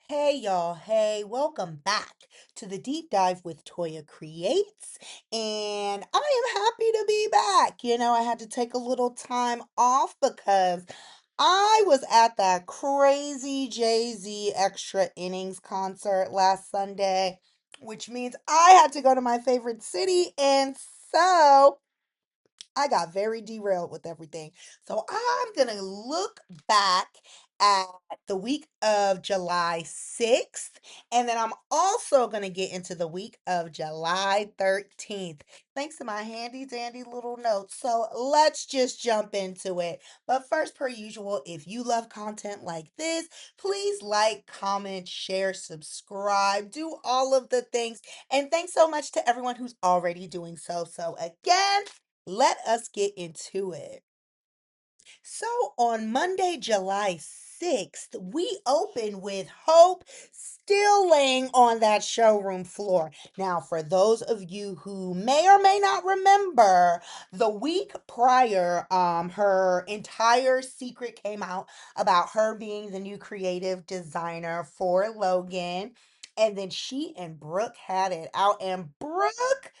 Hey y'all, hey, welcome back to the deep dive with Toya Creates. And I am happy to be back. I had to take a little time off because I was at that crazy Jay-Z Extra Innings concert last Sunday, which means I had to go to my favorite city. And so I got very derailed with everything. So I'm going to look back at the week of July 6th, and then I'm also going to get into the week of July 13th, thanks to my handy dandy little notes. So let's just jump into it. But first, per usual, if you love content like this, please like, comment, share, subscribe, do all of the things. And thanks so much to everyone who's already doing so. So again, let us get into it. So on Monday, July 6th, we open with Hope still laying on that showroom floor. Now, for those of you who may or may not remember, the week prior, her entire secret came out about her being the new creative designer for Logan. And then she and Brooke had it out, and Brooke,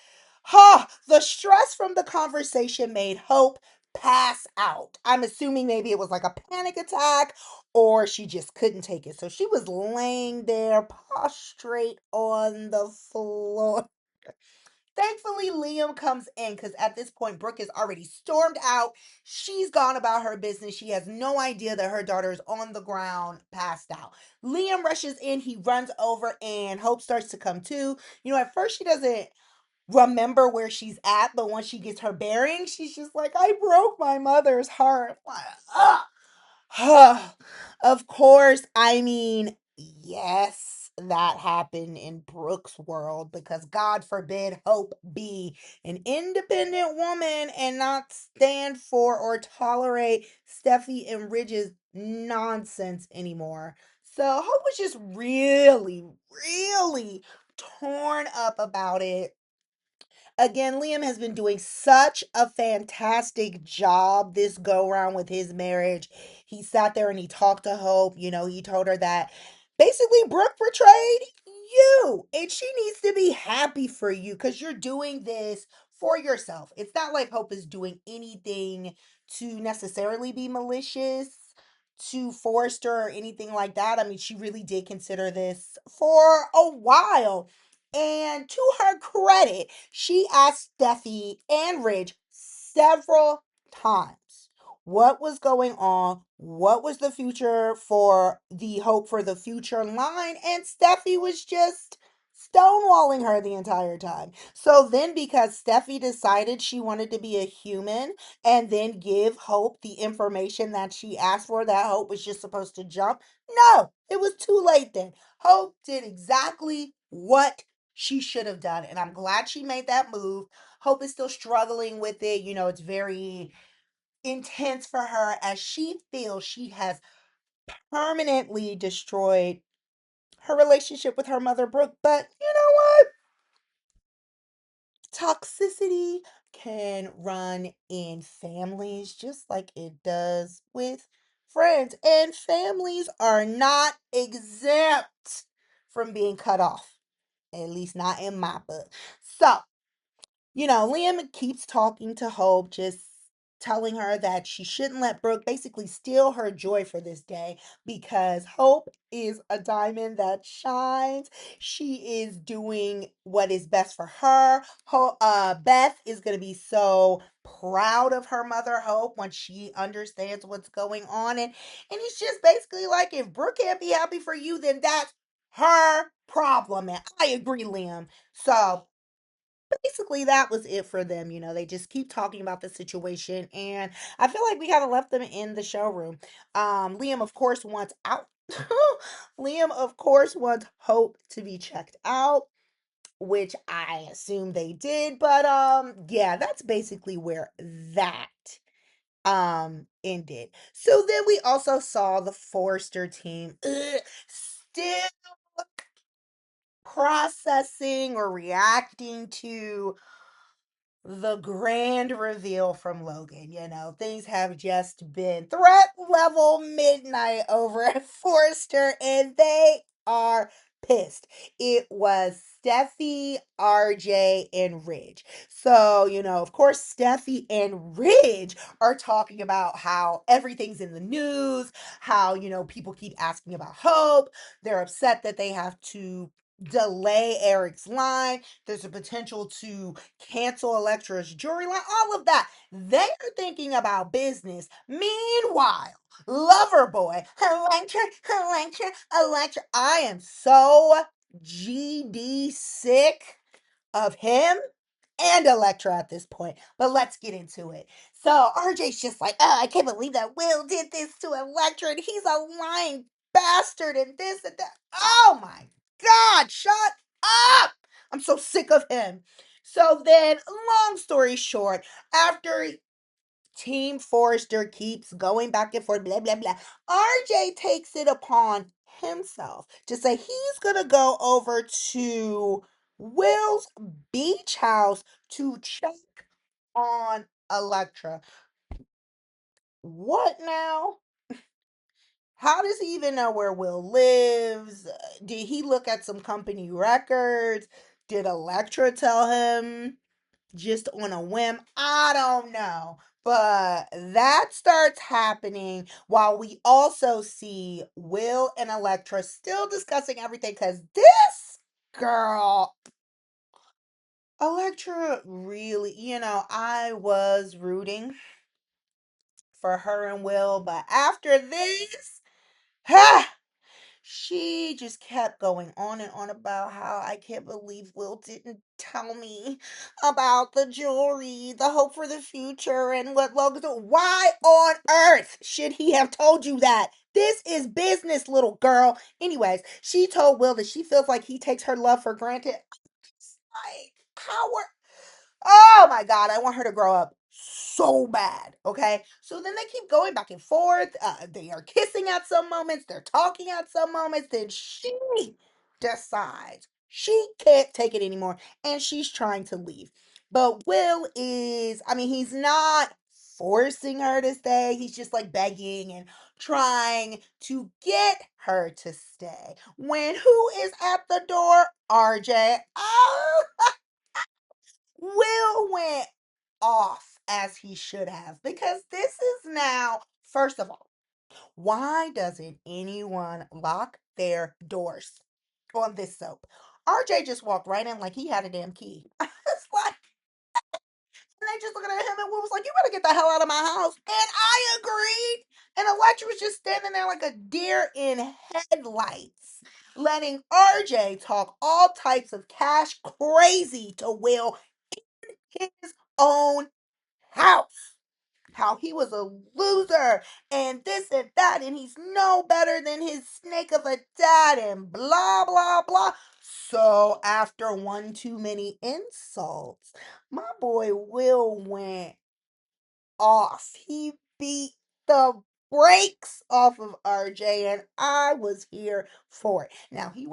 the stress from the conversation made Hope pass out. I'm assuming maybe it was like a panic attack or she just couldn't take it. So she was laying there prostrate on the floor. Thankfully, Liam comes in because at this point, Brooke is already stormed out. She's gone about her business. She has no idea that her daughter is on the ground, passed out. Liam rushes in. He runs over, and Hope starts to come to. At first, she doesn't remember where she's at, but once she gets her bearings, she's just like, I broke my mother's heart. Of course, I mean, yes, that happened in Brooke's world because God forbid Hope be an independent woman and not stand for or tolerate Steffi and Ridge's nonsense anymore. So Hope was just really, really torn up about it. Again, Liam has been doing such a fantastic job this go round with his marriage. He sat there and he talked to Hope. He told her that basically Brooke betrayed you and she needs to be happy for you because you're doing this for yourself. It's not like Hope is doing anything to necessarily be malicious to Forrester or anything like that. I mean, she really did consider this for a while. And to her credit, she asked Steffi and Ridge several times what was going on, what was the future for the Hope for the Future line, and Steffi was just stonewalling her the entire time. So then, because Steffi decided she wanted to be a human and then give Hope the information that she asked for, that Hope was just supposed to jump, no, it was too late then. Hope did exactly what she should have done. And I'm glad she made that move. Hope is still struggling with it. It's very intense for her as she feels she has permanently destroyed her relationship with her mother, Brooke. But you know what? Toxicity can run in families just like it does with friends. And families are not exempt from being cut off, at least not in my book. So, Liam keeps talking to Hope, just telling her that she shouldn't let Brooke basically steal her joy for this day because Hope is a diamond that shines. She is doing what is best for her. Beth is going to be so proud of her mother, Hope, when she understands what's going on. And he's just basically like, if Brooke can't be happy for you, then that's her problem. And I agree, Liam. So basically that was it for them. They just keep talking about the situation, and I feel like we kind of left them in the showroom. Liam of course wants out. Liam of course wants Hope to be checked out, which I assume they did, but yeah, that's basically where that ended. So then we also saw the Forrester team still processing or reacting to the grand reveal from Logan. Things have just been threat level midnight over at Forrester, and they are pissed. It was Steffi, RJ, and Ridge. So, of course, Steffi and Ridge are talking about how everything's in the news, how, people keep asking about Hope. They're upset that they have to delay Eric's line. There's a potential to cancel Electra's jury line, all of that. They are thinking about business. Meanwhile, Loverboy, Electra, Electra, Electra. I am so GD sick of him and Electra at this point. But let's get into it. So RJ's just like, oh, I can't believe that Will did this to Electra and he's a lying bastard and this and that. Oh my God, shut up. I'm so sick of him. So then, long story short, after Team Forrester keeps going back and forth, blah, blah, blah. RJ takes it upon himself to say he's going to go over to Will's beach house to check on Electra. What now? How does he even know where Will lives? Did he look at some company records? Did Electra tell him? Just on a whim. I don't know. But that starts happening while we also see Will and Electra still discussing everything because this girl, Electra, really, I was rooting for her and Will, but after this, she just kept going on and on about how I can't believe Will didn't tell me about the jewelry, the hope for the future, and what Logan's doing. Why on earth should he have told you that? This is business, little girl. Anyways, she told Will that she feels like he takes her love for granted. Like, how are Oh my God, I want her to grow up so bad. Okay. So then they keep going back and forth. They are kissing at some moments, they're talking at some moments. Then she decides she can't take it anymore and she's trying to leave. But Will is, I mean, he's not forcing her to stay, he's just like begging and trying to get her to stay. When who is at the door? RJ. Oh, Will went off as he should have because this is now, first of all, why doesn't anyone lock their doors on this soap? RJ just walked right in like he had a damn key. It's like, and they just looking at him and Will was like, you better get the hell out of my house. And I agreed. And Electra was just standing there like a deer in headlights, letting RJ talk all types of cash crazy to Will in his own house. How he was a loser and this and that, and he's no better than his snake of a dad, and blah, blah, blah. So, after one too many insults, my boy Will went off. He beat the brakes off of RJ, and I was here for it. Now he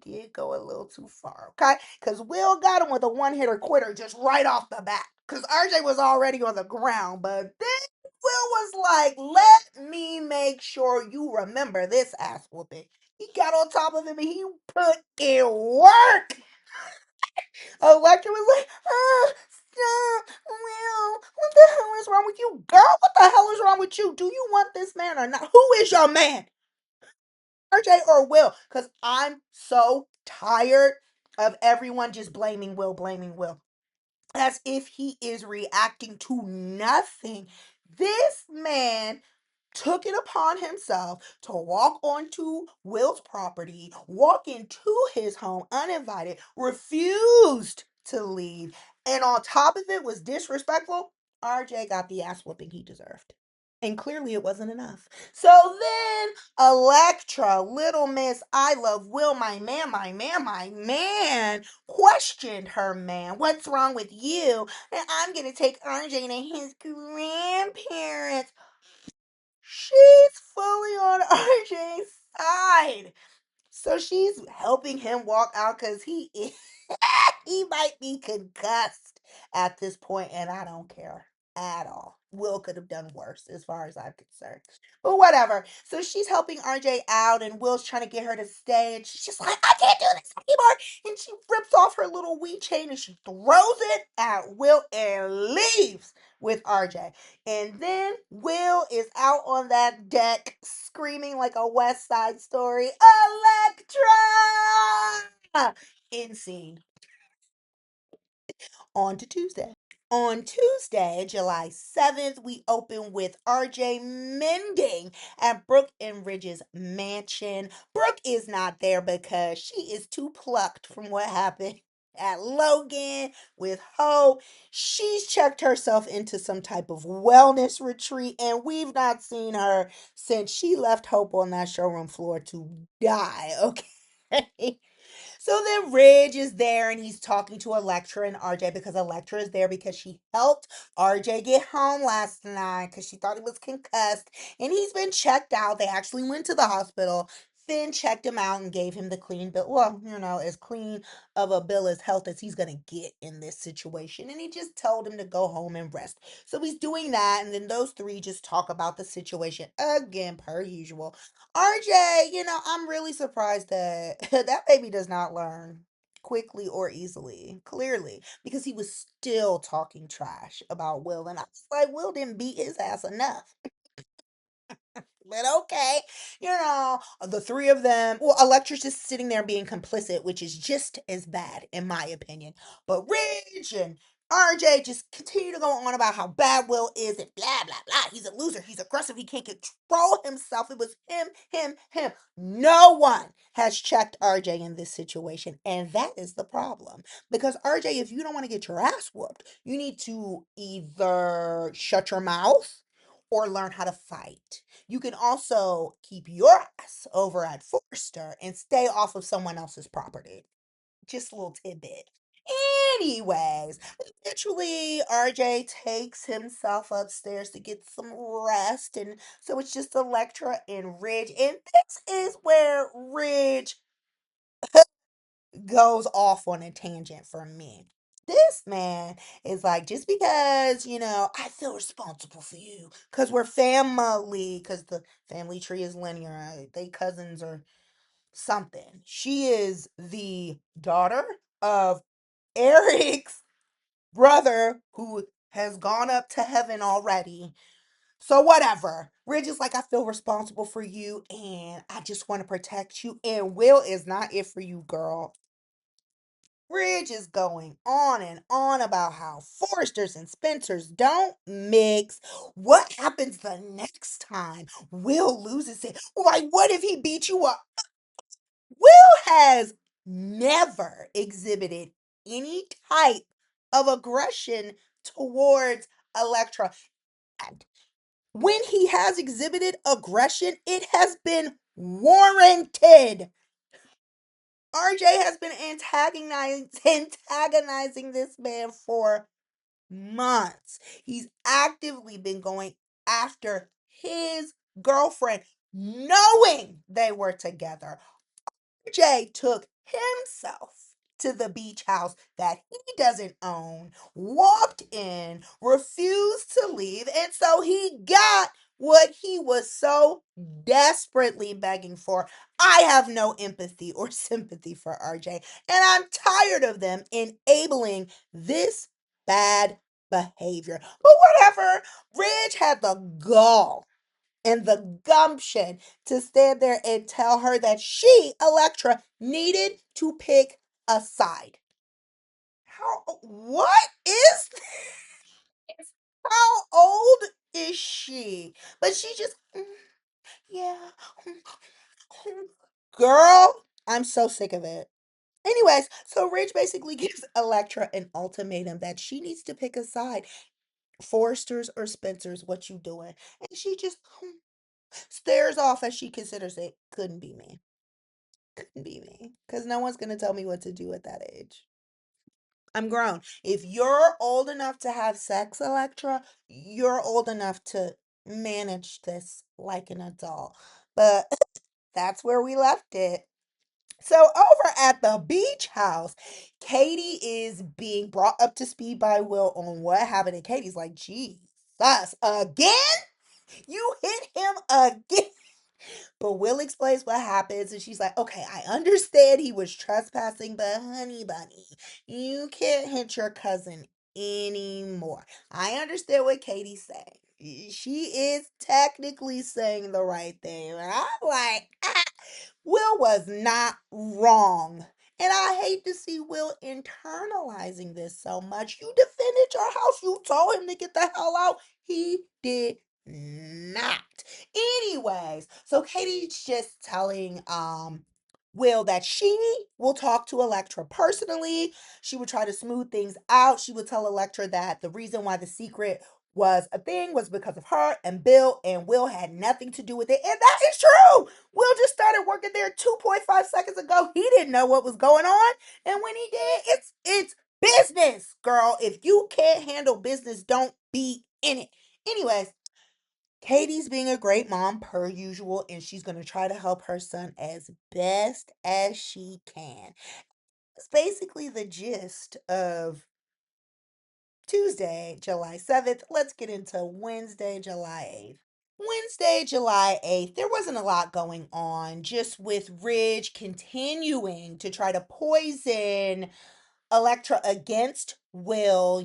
did go a little too far, okay? Because Will got him with a one-hitter quitter just right off the bat. Because RJ was already on the ground, but then Will was like, let me make sure you remember this ass whooping. He got on top of him and he put in work. Electra was like, stop, Will, what the hell is wrong with you? Girl, what the hell is wrong with you? Do you want this man or not? Who is your man? RJ or Will? Because I'm so tired of everyone just blaming Will. As if he is reacting to nothing. This man took it upon himself to walk onto Will's property, walk into his home uninvited, refused to leave, and on top of it was disrespectful. RJ got the ass whooping he deserved. And clearly it wasn't enough. So then Electra, little miss, I love Will, my man, my man, my man, questioned her man. What's wrong with you? And I'm going to take RJ to his grandparents. She's fully on RJ's side. So she's helping him walk out because he might be concussed at this point, and I don't care. at all. Will could have done worse as far as I'm concerned. But whatever. So she's helping RJ out, and Will's trying to get her to stay. And she's just like, I can't do this anymore. And she rips off her little wee chain and she throws it at Will and leaves with RJ. And then Will is out on that deck screaming like a West Side Story, Electra! In scene. On to Tuesday. On Tuesday, July 7th, we open with RJ mending at Brooke and Ridge's mansion. Brooke is not there because she is too plucked from what happened at Logan with Hope. She's checked herself into some type of wellness retreat, and we've not seen her since she left Hope on that showroom floor to die, okay? So then Ridge is there and he's talking to Electra and RJ because Electra is there because she helped RJ get home last night because she thought he was concussed. And he's been checked out. They actually went to the hospital. Finn checked him out and gave him the clean bill. Well, as clean of a bill as health as he's going to get in this situation. And he just told him to go home and rest. So he's doing that. And then those three just talk about the situation again, per usual. RJ, I'm really surprised that that baby does not learn quickly or easily, clearly, because he was still talking trash about Will. And I was like, Will didn't beat his ass enough. But okay, the three of them. Well, Electra's just sitting there being complicit, which is just as bad, in my opinion. But Ridge and RJ just continue to go on about how bad Will is and blah, blah, blah. He's a loser. He's aggressive. He can't control himself. It was him, him, him. No one has checked RJ in this situation. And that is the problem. Because RJ, if you don't want to get your ass whooped, you need to either shut your mouth or learn how to fight. You can also keep your ass over at Forster and stay off of someone else's property. Just a little tidbit. Anyways, eventually RJ takes himself upstairs to get some rest, and so it's just Electra and Ridge. And this is where Ridge goes off on a tangent for me. This man is like, just because, I feel responsible for you because we're family, because the family tree is linear. They cousins or something. She is the daughter of Eric's brother who has gone up to heaven already. So whatever. Ridge is like, I feel responsible for you and I just want to protect you. And Will is not it for you, girl. Ridge is going on and on about how Forsters and Spencers don't mix. What happens the next time Will loses it? Like, what if he beat you up? Will has never exhibited any type of aggression towards Electra. And when he has exhibited aggression, it has been warranted. RJ has been antagonizing this man for months. He's actively been going after his girlfriend, knowing they were together. Jay took himself to the beach house that he doesn't own, walked in, refused to leave, and so he got what he was so desperately begging for. I have no empathy or sympathy for RJ, and I'm tired of them enabling this bad behavior. But whatever, Ridge had the gall and the gumption to stand there and tell her that she, Electra, needed to pick a side. What is this? How old is she? But she just, yeah. Girl, I'm so sick of it. Anyways, so Ridge basically gives Electra an ultimatum that she needs to pick a side. Foresters or Spencers, what you doing? And she just stares off as she considers it. Couldn't be me. Couldn't be me. Because no one's going to tell me what to do at that age. I'm grown. If you're old enough to have sex, Electra, you're old enough to manage this like an adult. But that's where we left it. So over at the beach house, Katie is being brought up to speed by Will on what happened, and Katie's like, Jesus, again? You hit him again? But Will explains what happens, and she's like, okay, I understand he was trespassing, but honey bunny, you can't hit your cousin anymore. I understand what Katie's saying. She is technically saying the right thing. And I'm like, Will was not wrong. And I hate to see Will internalizing this so much. You defended your house. You told him to get the hell out. He did not. Anyways, so Katie's just telling Will that she will talk to Electra personally. She would try to smooth things out. She would tell Electra that the reason why the secret was a thing was because of her and Bill, and Will had nothing to do with it. And that is true. Will just started working there 2.5 seconds ago. He didn't know what was going on. And when he did, it's business, girl. If you can't handle business, don't be in it. Anyways, Katie's being a great mom per usual, and she's going to try to help her son as best as she can. It's basically the gist of Tuesday, July 7th. Let's get into Wednesday, July 8th. Wednesday, July 8th, there wasn't a lot going on, just with Ridge continuing to try to poison Electra against Will,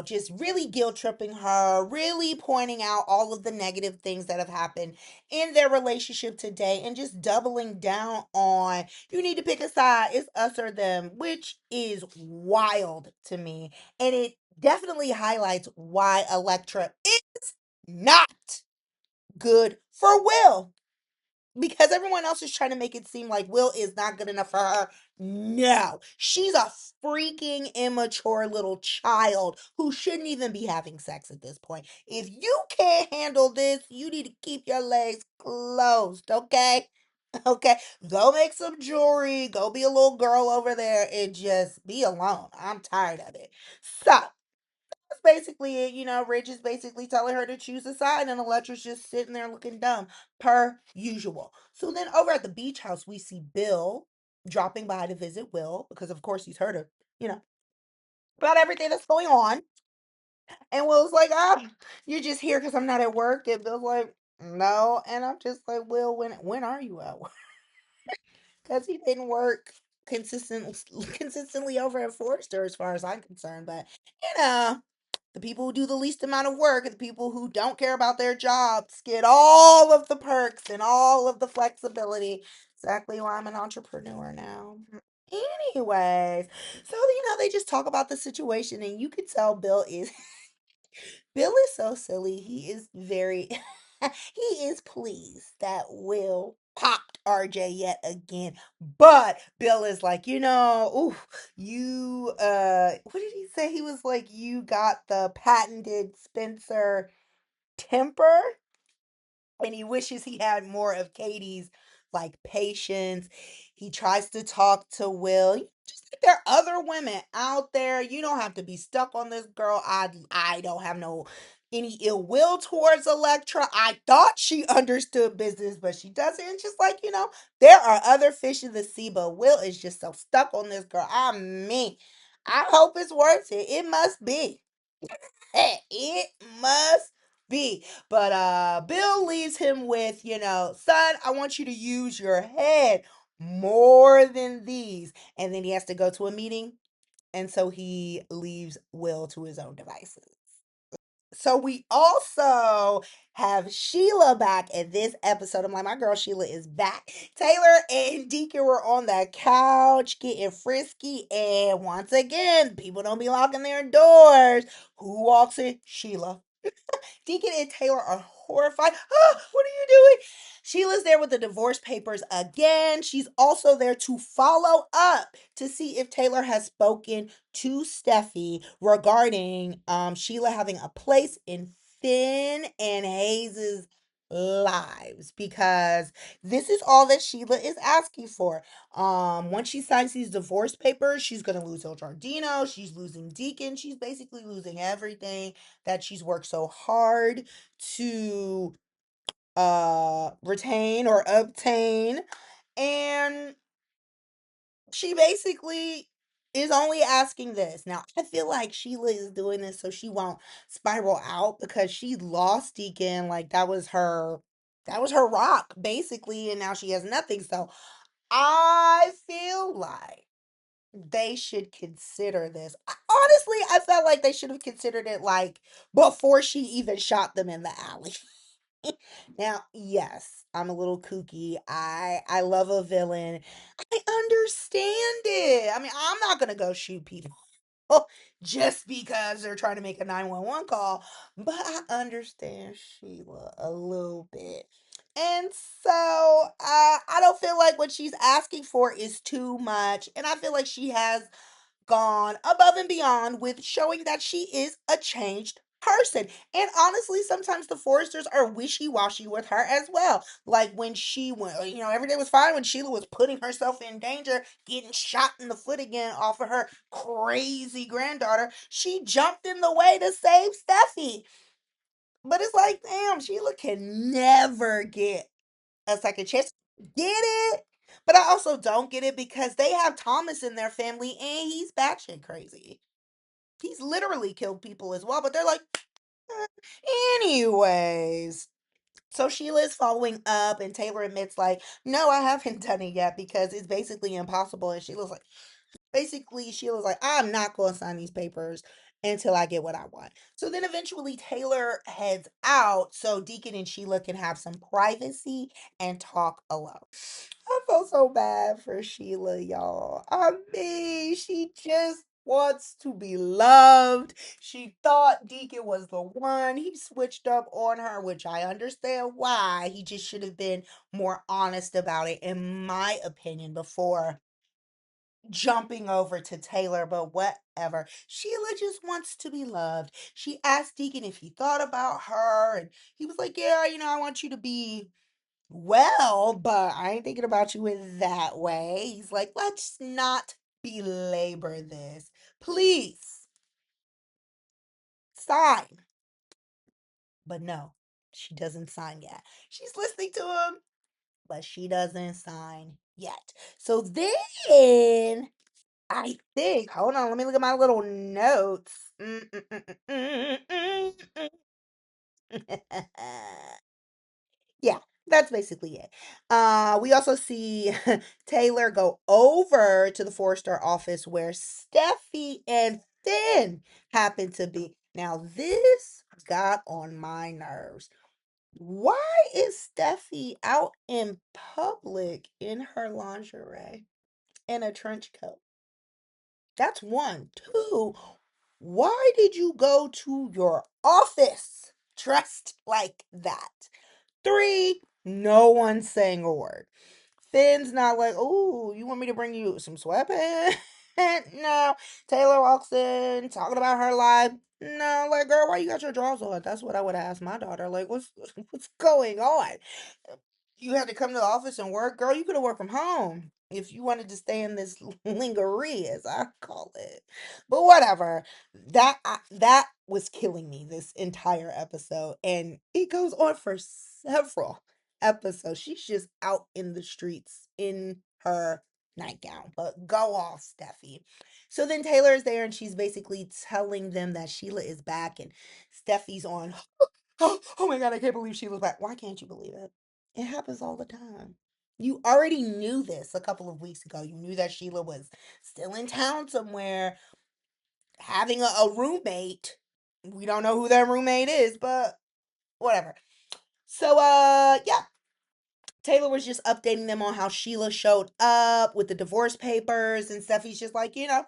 just really guilt tripping her, really pointing out all of the negative things that have happened in their relationship today, and just doubling down on you need to pick a side, it's us or them, which is wild to me. And it definitely highlights why Electra is not good for Will, because everyone else is trying to make it seem like Will is not good enough for her. No, she's a freaking immature little child who shouldn't even be having sex at this point. If you can't handle this, you need to keep your legs closed, okay? Okay, go make some jewelry, go be a little girl over there, and just be alone. I'm tired of it. So, that's basically it. Ridge is basically telling her to choose a side, and Electra's just sitting there looking dumb, per usual. So then over at the beach house, we see Bill dropping by to visit Will, because of course he's heard her, you know, about everything that's going on. And Will's like, you're just here because I'm not at work. And Bill's like, no. And I'm just like, Will, when are you at work? Because he didn't work consistently over at Forrester, as far as I'm concerned. But you know, the people who do the least amount of work, and the people who don't care about their jobs, get all of the perks and all of the flexibility. Exactly why I'm an entrepreneur now. Anyways, so they just talk about the situation, and you could tell Bill is so silly. He is very he is pleased that Will popped RJ yet again. But Bill is like, ooh, you what did he say? He was like, you got the patented Spencer temper, and he wishes he had more of Katie's like patience. He tries to talk to Will. Just like there are other women out there. You don't have to be stuck on this girl. I don't have no any ill will towards Electra. I thought she understood business, but she doesn't. It's just like, there are other fish in the sea, but Will is just so stuck on this girl. I hope it's worth it. It must be. It must be. But Bill leaves him with, son, I want you to use your head more than these. And then he has to go to a meeting. And so he leaves Will to his own devices. So we also have Sheila back in this episode. I'm like, my girl Sheila is back. Taylor and Deacon were on the couch getting frisky. And once again, people don't be locking their doors. Who walks in? Sheila. Deacon and Taylor are horrified. What are you doing? Sheila's there with the divorce papers again. She's also there to follow up to see if Taylor has spoken to Steffi regarding Sheila having a place in Finn and Hayes's lives, because this is all that Sheila is asking for. Once she signs these divorce papers, she's gonna lose El Jardino, she's losing Deacon, she's basically losing everything that she's worked so hard to retain or obtain. And She basically is only asking this. Now, I feel like Sheila is doing this so she won't spiral out because she lost Deacon. Like that was her rock, basically, and now she has nothing. So I feel like they should consider this. Honestly, I felt like they should have considered it like before she even shot them in the alley. Now, yes, I'm a little kooky. I love a villain. I understand it. I mean, I'm not gonna go shoot people just because they're trying to make a 911 call, but I understand Sheila a little bit. And so I don't feel like what she's asking for is too much. And I feel like she has gone above and beyond with showing that she is a changed person. And honestly, sometimes the Foresters are wishy-washy with her as well. Like when she went, everything was fine when Sheila was putting herself in danger, getting shot in the foot again off of her crazy granddaughter. She jumped in the way to save Steffi. But it's like, damn, Sheila can never get a second chance. Get it? But I also don't get it because they have Thomas in their family and he's batshit crazy. He's literally killed people as well, but they're like, anyways. So Sheila is following up, and Taylor admits, like, no, I haven't done it yet because it's basically impossible. And Sheila's like, I'm not going to sign these papers until I get what I want. So then eventually Taylor heads out so Deacon and Sheila can have some privacy and talk alone. I felt so bad for Sheila, y'all. I mean, she just wants to be loved. She thought Deacon was the one. He switched up on her, which I understand why. He just should have been more honest about it, in my opinion, before jumping over to Taylor, but whatever. Sheila just wants to be loved. She asked Deacon if he thought about her, and he was like, yeah, I want you to be well, but I ain't thinking about you in that way. He's like, let's not belabor this. Please sign. But no, she doesn't sign yet. She's listening to him, but she doesn't sign yet. So then I think, hold on, let me look at my little notes. Yeah, that's basically it. We also see Taylor go over to the four-star office where Steffi and Finn happen to be. Now, this got on my nerves. Why is Steffi out in public in her lingerie and a trench coat? That's one. Two, why did you go to your office dressed like that? Three, no one's saying a word. Finn's not like, oh, you want me to bring you some sweatpants? No. Taylor walks in talking about her life. No, like, girl, why you got your drawers on? That's what I would ask my daughter. Like, what's going on? You had to come to the office and work, girl. You could have worked from home if you wanted to stay in this lingerie, as I call it. But whatever. That was killing me this entire episode, and it goes on for several episodes. She's just out in the streets in her nightgown. But go off, Steffi. So then Taylor is there, and she's basically telling them that Sheila is back, and Steffi's on. Oh my God, I can't believe Sheila's back. Why can't you believe it? It happens all the time. You already knew this a couple of weeks ago. You knew that Sheila was still in town somewhere having a roommate. We don't know who that roommate is, but whatever. So yeah, Taylor was just updating them on how Sheila showed up with the divorce papers and stuff. He's just like, I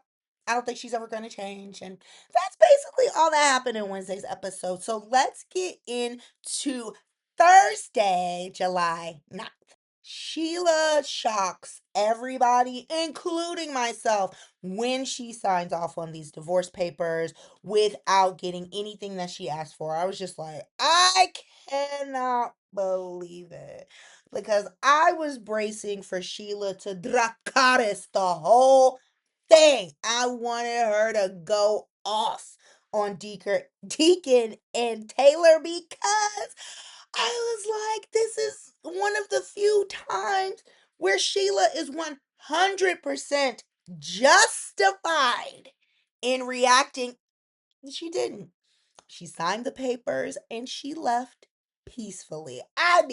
don't think she's ever going to change. And that's basically all that happened in Wednesday's episode. So let's get into Thursday, July 9th. Sheila shocks everybody, including myself, when she signs off on these divorce papers without getting anything that she asked for. I was just like, I cannot believe it. Because I was bracing for Sheila to Dracaris the whole thing. I wanted her to go off on Deacon and Taylor because I was like, this is one of the few times where Sheila is 100% 100% justified in reacting. She didn't. She signed the papers and she left peacefully. I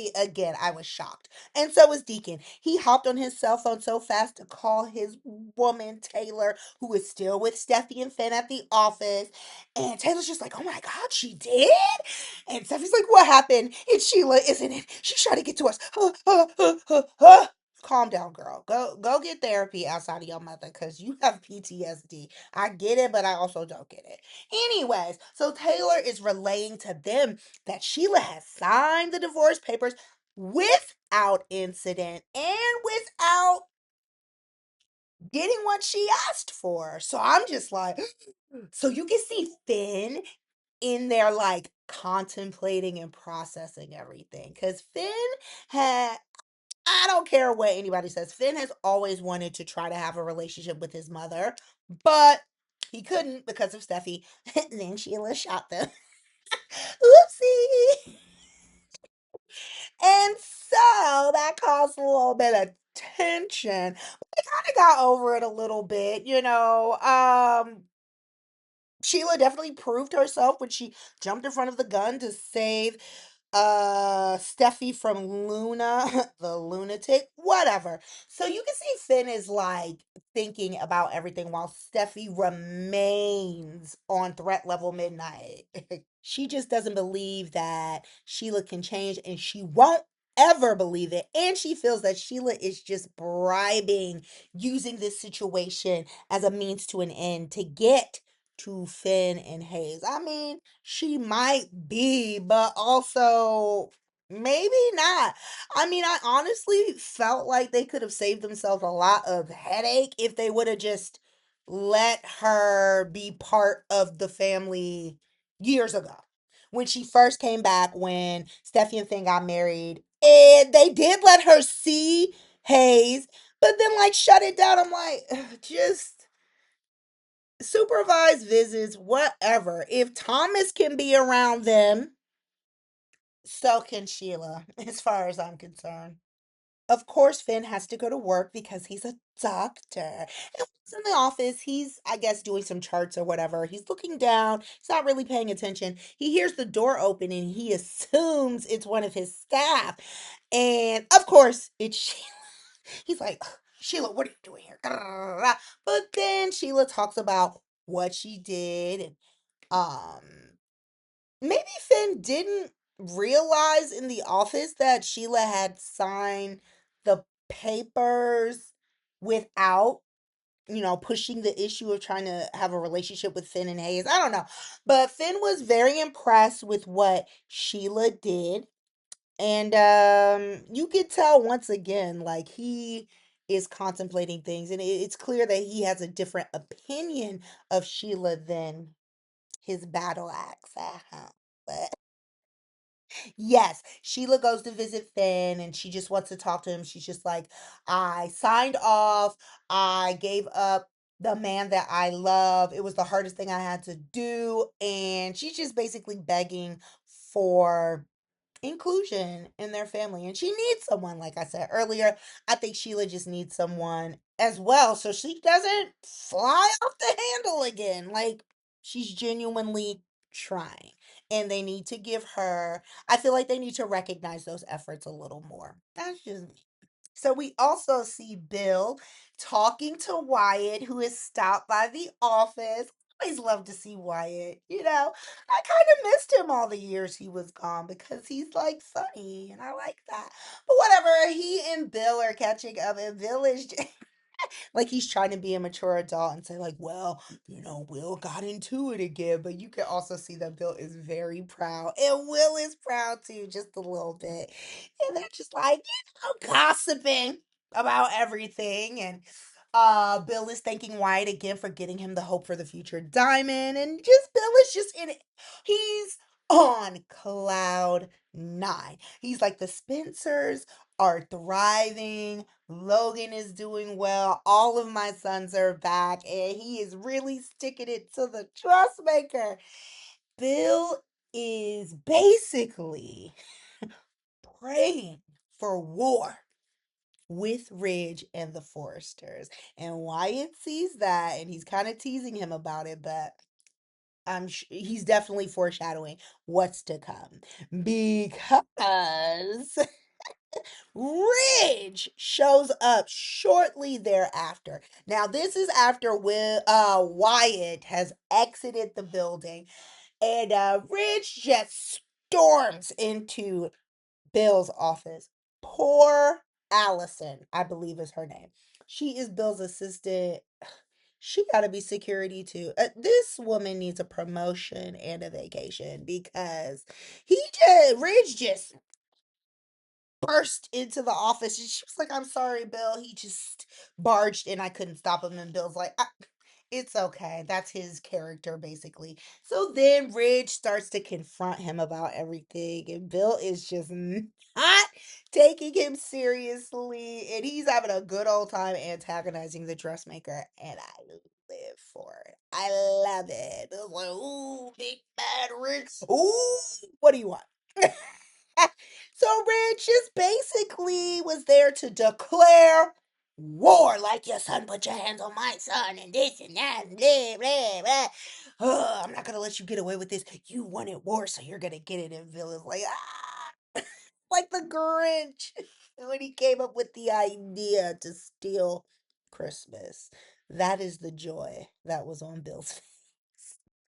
was shocked. And so was Deacon. He hopped on his cell phone so fast to call his woman, Taylor, who is still with Steffi and Finn at the office. And Taylor's just like, oh my God, she did? And Steffi's like, what happened? It's Sheila, isn't it? She's trying to get to us. Calm down, girl. Go get therapy outside of your mother because you have PTSD. I get it, but I also don't get it. Anyways, so Taylor is relaying to them that Sheila has signed the divorce papers without incident and without getting what she asked for. So I'm just like, so you can see Finn in there, like contemplating and processing everything. Because Finn had, I don't care what anybody says, Finn has always wanted to try to have a relationship with his mother, but he couldn't because of Steffi. Then Sheila shot them. Oopsie. And so that caused a little bit of tension. We kind of got over it a little bit, you know. Sheila definitely proved herself when she jumped in front of the gun to save Steffi from Luna, the lunatic, whatever. So you can see Finn is like thinking about everything while Steffi remains on threat level midnight. She just doesn't believe that Sheila can change and she won't ever believe it. And she feels that Sheila is just bribing, using this situation as a means to an end to get to Finn and Hayes. I mean, she might be, but also maybe not. I mean, I honestly felt like they could have saved themselves a lot of headache if they would have just let her be part of the family years ago. When she first came back, when Steffi and Finn got married, and they did let her see Hayes, but then like shut it down. I'm like, just supervised visits, whatever. If Thomas can be around them, so can Sheila, as far as I'm concerned. Of course, Finn has to go to work because he's a doctor. And when he's in the office, he's, I guess, doing some charts or whatever. He's looking down, he's not really paying attention. He hears the door open and he assumes it's one of his staff. And of course, it's Sheila. He's like, Sheila, what are you doing here? But then Sheila talks about what she did and um maybe Finn didn't realize in the office that Sheila had signed the papers without, pushing the issue of trying to have a relationship with Finn and Hayes. I don't know. But Finn was very impressed with what Sheila did. And you could tell once again, like he is contemplating things, and it's clear that he has a different opinion of Sheila than his battle axe. But yes, Sheila goes to visit Finn and she just wants to talk to him. She's just like, I signed off. I gave up the man that I love. It was the hardest thing I had to do. And she's just basically begging for inclusion in their family. And she needs someone, like I said earlier. I think Sheila just needs someone as well so she doesn't fly off the handle again. Like, she's genuinely trying. And they need to give her, I feel like they need to recognize those efforts a little more. That's just me. So we also see Bill talking to Wyatt, who is stopped by the office. Always love to see Wyatt. I kind of missed him all the years he was gone because he's like funny and I like that. But whatever, he and Bill are catching up, and Bill is like he's trying to be a mature adult and say like, well, Will got into it again. But you can also see that Bill is very proud, and Will is proud too, just a little bit. And they're just like, gossiping about everything. And Bill is thanking Wyatt again for getting him the hope for the future diamond. And just Bill is just in it. He's on cloud nine. He's like, the Spencers are thriving. Logan is doing well. All of my sons are back, and he is really sticking it to the trust maker. Bill is basically praying for war with Ridge and the Foresters. And Wyatt sees that and he's kind of teasing him about it, but he's definitely foreshadowing what's to come because Ridge shows up shortly thereafter. Now, this is after Wyatt has exited the building, and Ridge just storms into Bill's office. Poor Allison, I believe is her name. She is Bill's assistant. She got to be security too. This woman needs a promotion and a vacation because Ridge just burst into the office and she was like, "I'm sorry, Bill." He just barged in. I couldn't stop him. And Bill's like, it's okay. That's his character, basically. So then Ridge starts to confront him about everything, and Bill is just not taking him seriously. And he's having a good old time antagonizing the dressmaker, and I live for it. I love it. Bill's like, "Ooh, big bad Ridge. Ooh, what do you want?" So Rich just basically was there to declare war, like your son put your hands on my son and this and that and blah blah blah. I'm not gonna let you get away with this. You wanted war, so you're gonna get it. And Bill is like, like the Grinch when he came up with the idea to steal Christmas. That is the joy that was on Bill's face.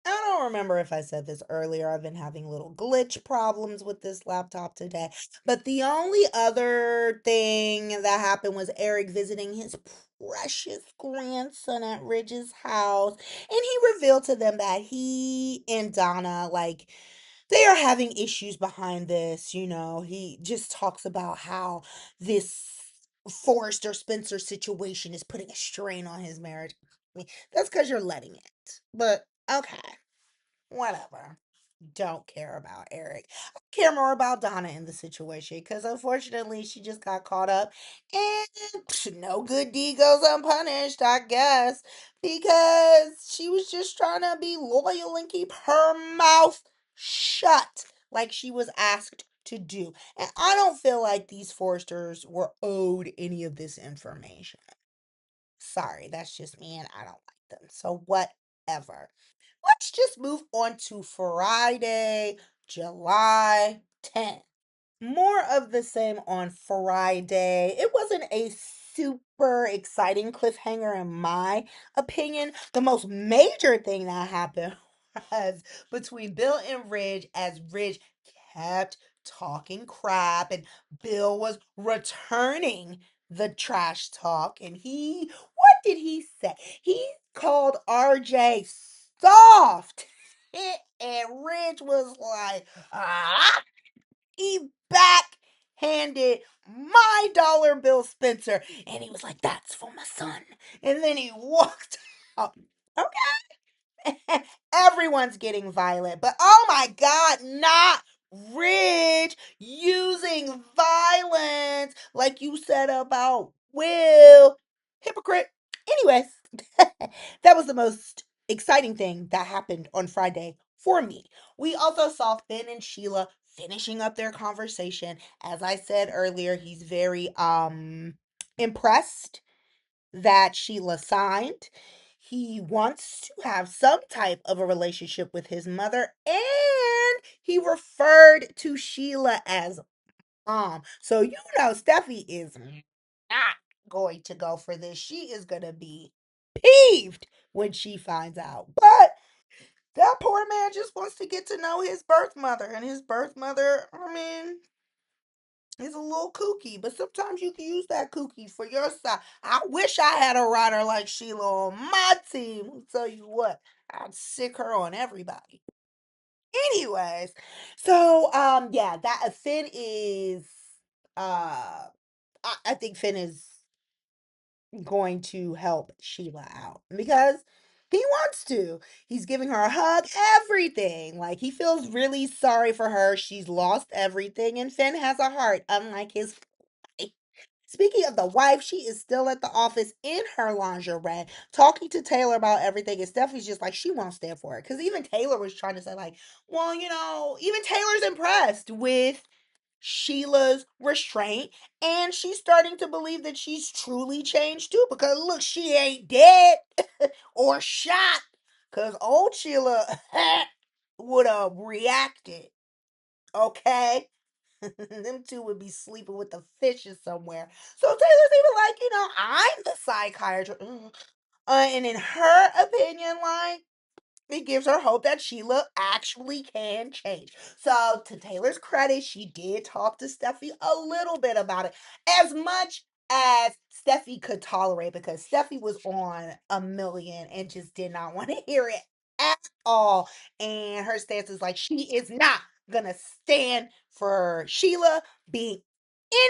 I don't remember if I said this earlier. I've been having little glitch problems with this laptop today. But the only other thing that happened was Eric visiting his precious grandson at Ridge's house. And he revealed to them that he and Donna, like, they are having issues behind this. He just talks about how this Forrester Spencer situation is putting a strain on his marriage. I mean, that's because you're letting it. But okay. Whatever. Don't care about Eric. I care more about Donna in the situation because unfortunately she just got caught up and no good deed goes unpunished, I guess, because she was just trying to be loyal and keep her mouth shut like she was asked to do. And I don't feel like these Forsters were owed any of this information. Sorry, that's just me and I don't like them. So whatever. Let's just move on to Friday, July 10th. More of the same on Friday. It wasn't a super exciting cliffhanger, in my opinion. The most major thing that happened was between Bill and Ridge, as Ridge kept talking crap, and Bill was returning the trash talk. And what did he say? He called RJ soft. And Ridge was like, ah. He backhanded my dollar bill Spencer. And he was like, "That's for my son." And then he walked out. Okay. Everyone's getting violent. But oh my God, not Ridge using violence like you said about Will. Hypocrite. Anyways, that was the most exciting thing that happened on Friday for me. We also saw Finn and Sheila finishing up their conversation. As I said earlier, he's very impressed that Sheila signed. He wants to have some type of a relationship with his mother, and he referred to Sheila as mom. So Steffi is not going to go for this. She is going to be peeved when she finds out. But that poor man just wants to get to know his birth mother. And his birth mother, I mean, is a little kooky. But sometimes you can use that kooky for your side. I wish I had a rider like Sheila on my team. I'll tell you what, I'd sick her on everybody. Anyways, so yeah, that Finn is I think Finn is going to help Sheila out because he wants to. He's giving her a hug, everything. Like he feels really sorry for her. She's lost everything, and Finn has a heart, unlike his wife. Speaking of the wife, she is still at the office in her lingerie, talking to Taylor about everything. And Stephanie's just like, she won't stand for it. Because even Taylor was trying to say, like, well, even Taylor's impressed with Sheila's restraint, and she's starting to believe that she's truly changed too, because look, she ain't dead or shot, because old Sheila would have reacted, okay? Them two would be sleeping with the fishes somewhere. So Taylor's even like, I'm the psychiatrist. And in her opinion, like, it gives her hope that Sheila actually can change. So, to Taylor's credit, she did talk to Steffi a little bit about it, as much as Steffi could tolerate, because Steffi was on a million and just did not want to hear it at all. And her stance is like, she is not gonna stand for Sheila being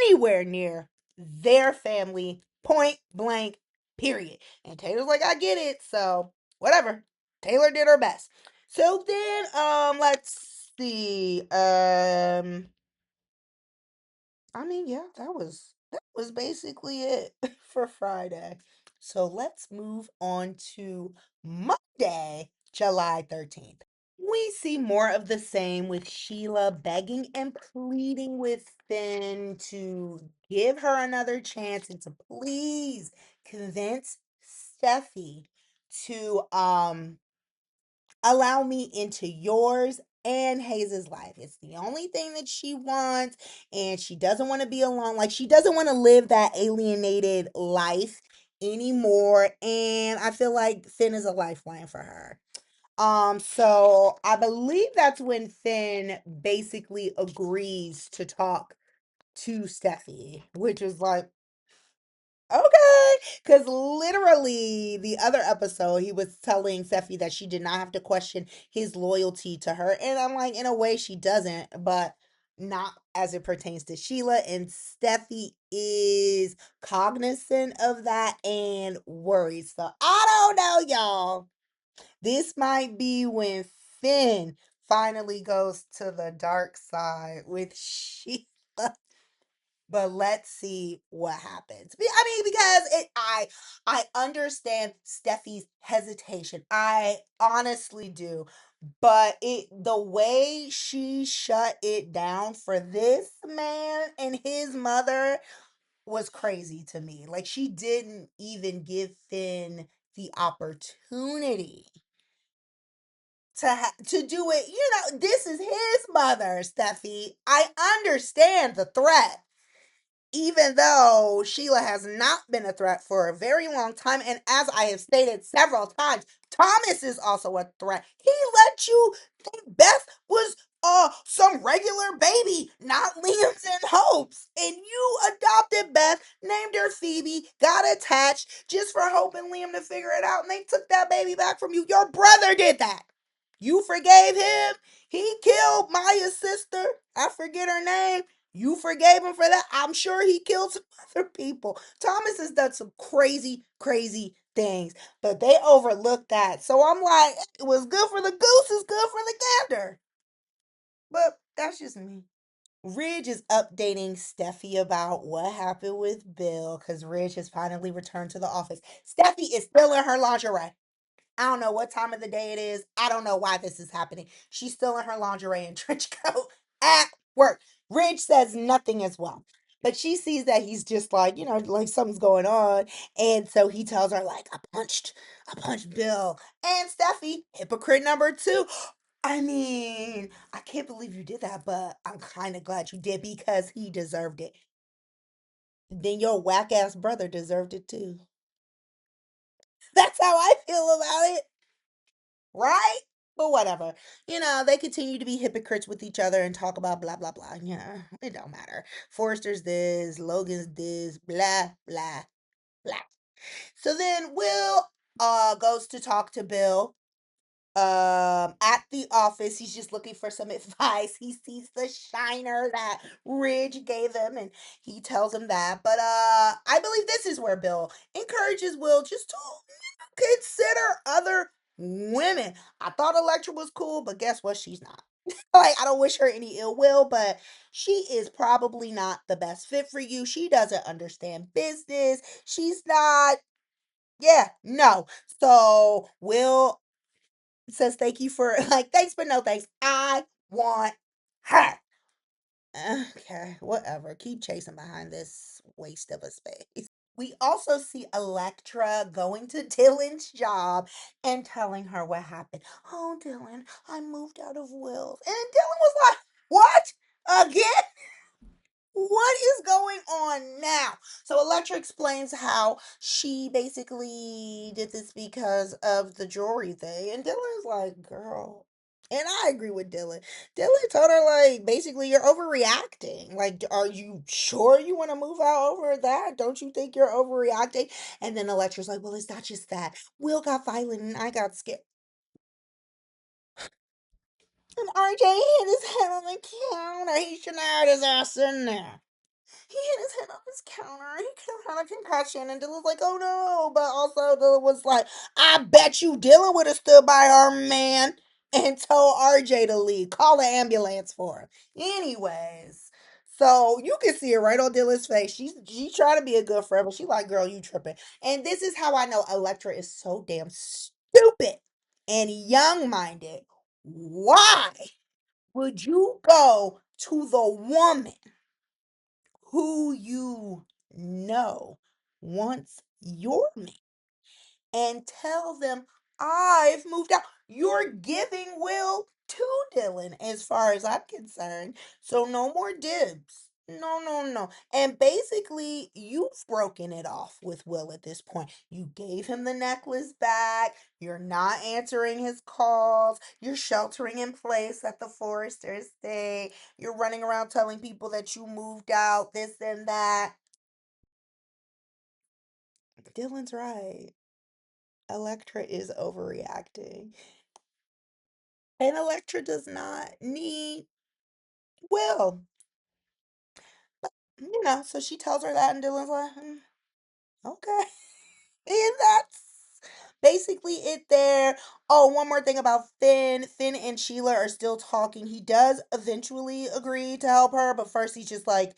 anywhere near their family, point blank, period. And Taylor's like, I get it, so whatever. Taylor did her best. So then, let's see. I mean, yeah, that was basically it for Friday. So let's move on to Monday, July 13th. We see more of the same, with Sheila begging and pleading with Finn to give her another chance and to please convince Steffi to allow me into yours and Hayes's life. It's the only thing that she wants, and she doesn't want to be alone. Like, she doesn't want to live that alienated life anymore. And I feel like Finn is a lifeline for her. So I believe that's when Finn basically agrees to talk to Steffi, which is like, okay, because literally the other episode, he was telling Steffi that she did not have to question his loyalty to her. And I'm like, in a way, she doesn't, but not as it pertains to Sheila. And Steffi is cognizant of that and worried. So I don't know, y'all. This might be when Finn finally goes to the dark side with Sheila, but let's see what happens. I mean, because I understand Steffi's hesitation. I honestly do. But the way she shut it down for this man and his mother was crazy to me. Like, she didn't even give Finn the opportunity to do it. This is his mother, Steffi. I understand the threat, even though Sheila has not been a threat for a very long time. And as I have stated several times, Thomas is also a threat. He let you think Beth was some regular baby, not Liam's and Hope's. And you adopted Beth, named her Phoebe, got attached just for Hope and Liam to figure it out, and they took that baby back from you. Your brother did that. You forgave him. He killed Maya's sister. I forget her name. You forgave him for that. I'm sure he killed some other people. Thomas has done some crazy, crazy things, but they overlooked that. So I'm like, it was good for the goose, it's good for the gander. But that's just me. Ridge is updating Steffi about what happened with Bill, because Ridge has finally returned to the office. Steffi is still in her lingerie. I don't know what time of the day it is. I don't know why this is happening. She's still in her lingerie and trench coat at work. Ridge says nothing as well. But she sees that he's just like, like something's going on. And so he tells her, like, I punched Bill. And Steffi, hypocrite number two. I mean, I can't believe you did that, but I'm kind of glad you did, because he deserved it. Then your whack ass brother deserved it too. That's how I feel about it. Right? But whatever. They continue to be hypocrites with each other and talk about blah, blah, blah. Yeah, it don't matter. Forrester's this, Logan's this, blah, blah, blah. So then Will goes to talk to Bill at the office. He's just looking for some advice. He sees the shiner that Ridge gave him, and he tells him that. But I believe this is where Bill encourages Will just to consider other women. I thought Electra was cool, but guess what? She's not. Like, I don't wish her any ill will, but she is probably not the best fit for you. She doesn't understand business. She's not. Yeah, no. So Will says thank you for, like, thanks but no thanks. I want her. Okay, whatever. Keep chasing behind this waste of a space. We also see Electra going to Dylan's job and telling her what happened. Oh, Dylan, I moved out of Will's. And Dylan was like, what? Again? What is going on now? So Electra explains how she basically did this because of the jewelry thing. And Dylan's like, girl. And I agree with Dylan. Dylan told her, like, basically, you're overreacting. Like, are you sure you want to move out over that? Don't you think you're overreacting? And then Electra's like, well, it's not just that. Will got violent and I got scared. And RJ hit his head on the counter. He shouldn't have had his ass in there. He hit his head on this counter. He could have had a concussion. And Dylan's like, oh no. But also, Dylan was like, I bet you Dylan would have stood by our man and told RJ to leave. Call the ambulance for him. Anyways, so you can see it right on Dylan's face. She's trying to be a good friend, but she like, girl, you tripping. And this is how I know Electra is so damn stupid and young minded. Why would you go to the woman who you know wants your man and tell them I've moved out? You're giving Will to Dylan, as far as I'm concerned. So no more dibs. No, no, no. And basically, you've broken it off with Will at this point. You gave him the necklace back. You're not answering his calls. You're sheltering in place at the Forester estate. You're running around telling people that you moved out, this and that. Dylan's right. Electra is overreacting. And Electra does not need Will. So she tells her that, and Dylan's like, okay. And that's basically it there. Oh, one more thing about Finn. Finn and Sheila are still talking. He does eventually agree to help her, but first he's just like,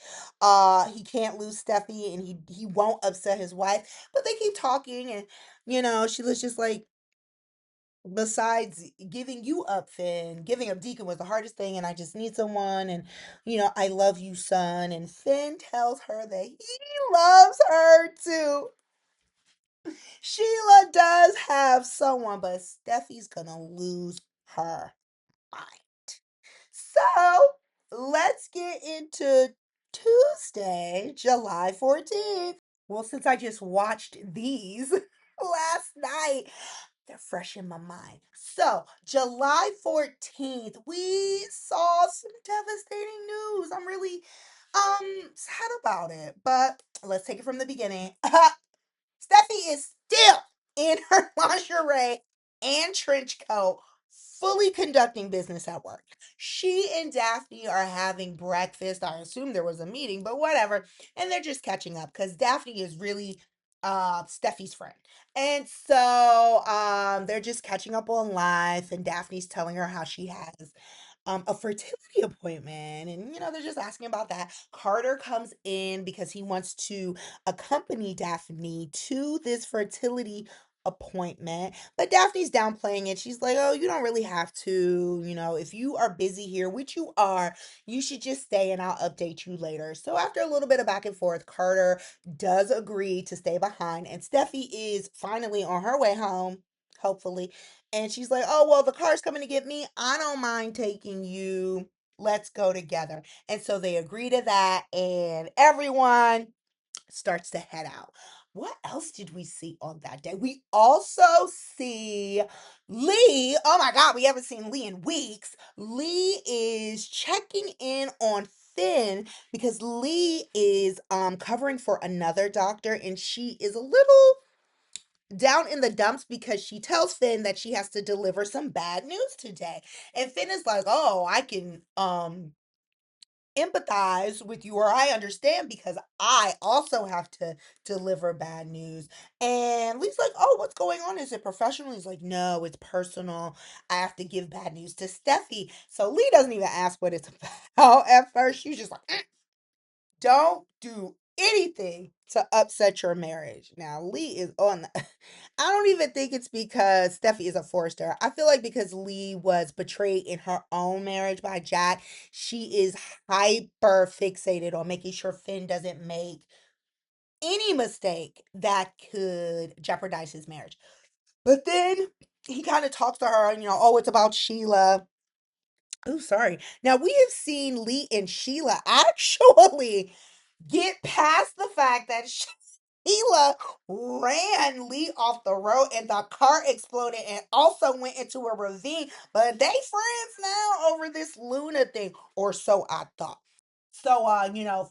he can't lose Steffi and he won't upset his wife. But they keep talking and Sheila's just like, besides giving you up, Finn, giving up Deacon was the hardest thing, and I just need someone, and I love you, son. And Finn tells her that he loves her too. Sheila does have someone, but Steffi's gonna lose her mind. So let's get into Tuesday, July 14th. Well, since I just watched these last night, they're fresh in my mind. So, July 14th, we saw some devastating news. I'm really sad about it, but let's take it from the beginning. Steffi is still in her lingerie and trench coat, fully conducting business at work. She and Daphne are having breakfast. I assume there was a meeting, but whatever. And they're just catching up because Daphne is really Steffi's friend. And so they're just catching up on life, and Daphne's telling her how she has a fertility appointment, and they're just asking about that. Carter comes in because he wants to accompany Daphne to this fertility appointment, but Daphne's downplaying it. She's like, oh, you don't really have to. If you are busy here, which you are, you should just stay and I'll update you later. So after a little bit of back and forth, Carter does agree to stay behind, and Steffi is finally on her way home, hopefully. And she's like, oh, well, the car's coming to get me. I don't mind taking you. Let's go together. And so they agree to that, and everyone starts to head out. What else did we see on that day? We also see Lee. Oh my God, we haven't seen Lee in weeks. Lee is checking in on Finn because Lee is covering for another doctor, and she is a little down in the dumps because she tells Finn that she has to deliver some bad news today. And Finn is like, "Oh, I can empathize with you, or I understand because I also have to deliver bad news." And Lee's like, "Oh, what's going on? Is it professional?" He's like, "No, it's personal. I have to give bad news to Steffi." So Lee doesn't even ask what it's about at first. She's just like, don't do anything to upset your marriage. Now, Lee is on the, I don't even think it's because Steffi is a Forrester. I feel like because Lee was betrayed in her own marriage by Jack, she is hyper fixated on making sure Finn doesn't make any mistake that could jeopardize his marriage. But then he kind of talks to her, and oh, it's about Sheila. Oh, sorry. Now we have seen Lee and Sheila actually get past the fact that Sheila ran Lee off the road and the car exploded and also went into a ravine. But they friends now over this Luna thing, or so I thought. So,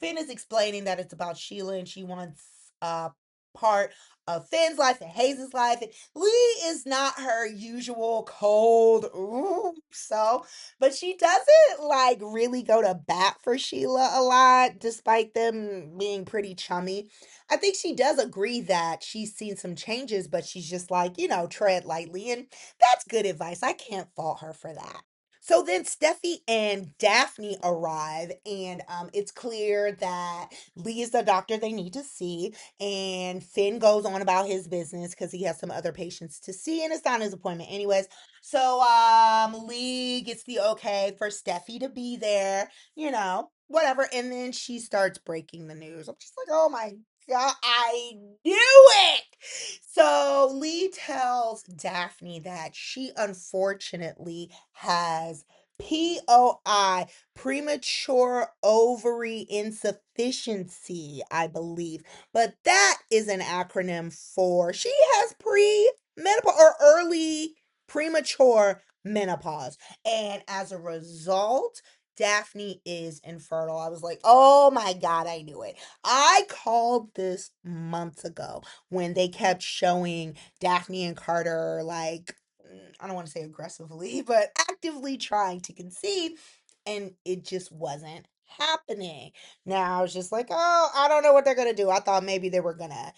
Finn is explaining that it's about Sheila and she wants part of Finn's life and Hayes' life. And Lee is not her usual cold, ooh, so, but she doesn't like really go to bat for Sheila a lot, despite them being pretty chummy. I think she does agree that she's seen some changes, but she's just like, tread lightly. And that's good advice. I can't fault her for that. So then Steffi and Daphne arrive, and it's clear that Lee is the doctor they need to see. And Finn goes on about his business because he has some other patients to see, and it's not his appointment, anyways. So Lee gets the okay for Steffi to be there, whatever. And then she starts breaking the news. I'm just like, oh my God, I knew it. So Lee tells Daphne that she unfortunately has POI, premature ovary insufficiency, I believe. But that is an acronym for she has menopause or early premature menopause. And as a result, Daphne is infertile. I was like, oh my God, I knew it. I called this months ago when they kept showing Daphne and Carter, like, I don't want to say aggressively, but actively trying to conceive, and it just wasn't happening. Now I was just like, oh, I don't know what they're gonna do. I thought maybe they were gonna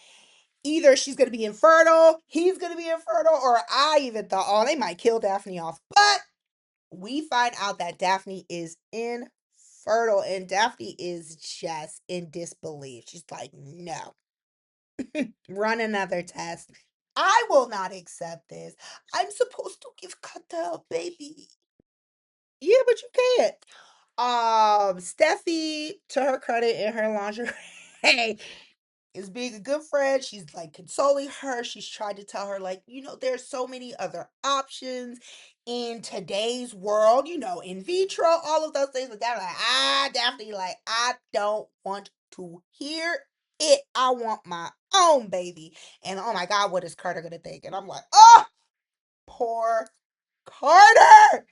either she's gonna be infertile, he's gonna be infertile, or I even thought, oh, they might kill Daphne off. But we find out that Daphne is infertile, and Daphne is just in disbelief. She's like, no, run another test. I will not accept this. I'm supposed to give Kata a baby. Yeah, but you can't. Steffi, to her credit, in her lingerie, is being a good friend. She's like consoling her. She's trying to tell her, like, there's so many other options in today's world, in vitro, all of those things. But they're like, Daphne, like, I don't want to hear it. I want my own baby. And oh my God, what is Carter gonna think? And I'm like, oh, poor Carter.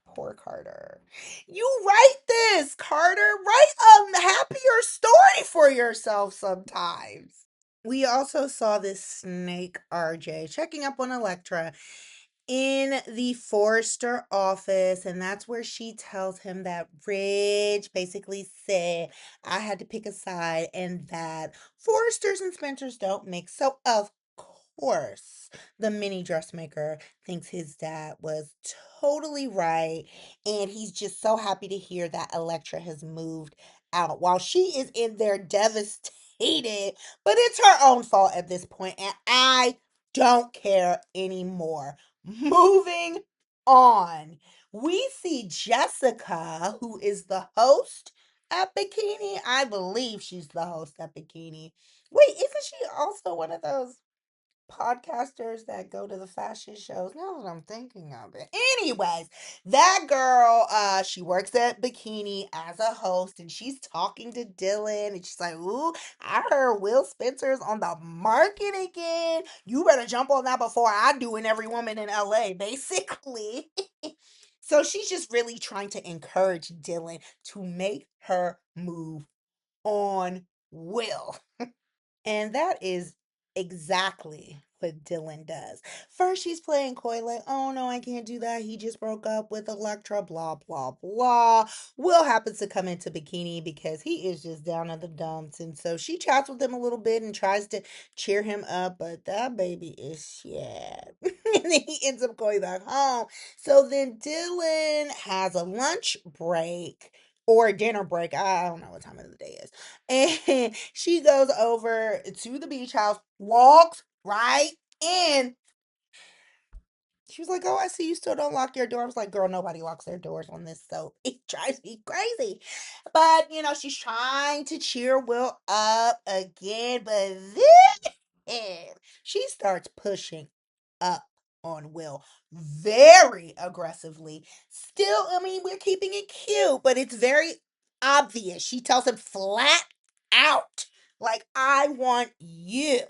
Poor Carter. You write this, Carter. Write a happier story for yourself sometimes. We also saw this snake RJ checking up on Electra in the Forrester office, and that's where she tells him that Ridge basically said I had to pick a side and that Forresters and Spencers don't mix. So, of course, the mini dressmaker thinks his dad was totally right, and he's just so happy to hear that Electra has moved out while she is in there devastated, but it's her own fault at this point, and I don't care anymore. Moving on, we see Jessica, who is the host at Bikini. I believe she's the host at Bikini. Wait, isn't she also one of those podcasters that go to the fashion shows? Now that I'm thinking of it. Anyways, that girl, she works at Bikini as a host, and she's talking to Dylan, and she's like, ooh, I heard Will Spencer's on the market again. You better jump on that before I do, and every woman in LA, basically. So she's just really trying to encourage Dylan to make her move on Will. And that is exactly what Dylan does. First, she's playing coy, like, oh no, I can't do that. He just broke up with Electra, blah, blah, blah. Will happens to come into Bikini because he is just down in the dumps. And so she chats with him a little bit and tries to cheer him up, but that baby is shit. And then he ends up going back home. So then Dylan has a lunch break or dinner break. I don't know what time of the day is. And she goes over to the beach house, walks right in. She was like, "Oh, I see you still don't lock your door." I was like, "Girl, nobody locks their doors on this, so it drives me crazy." But, she's trying to cheer Will up again, but then she starts pushing up on Will very aggressively. Still, I mean, we're keeping it cute, but it's very obvious. She tells him flat out, like, "I want you."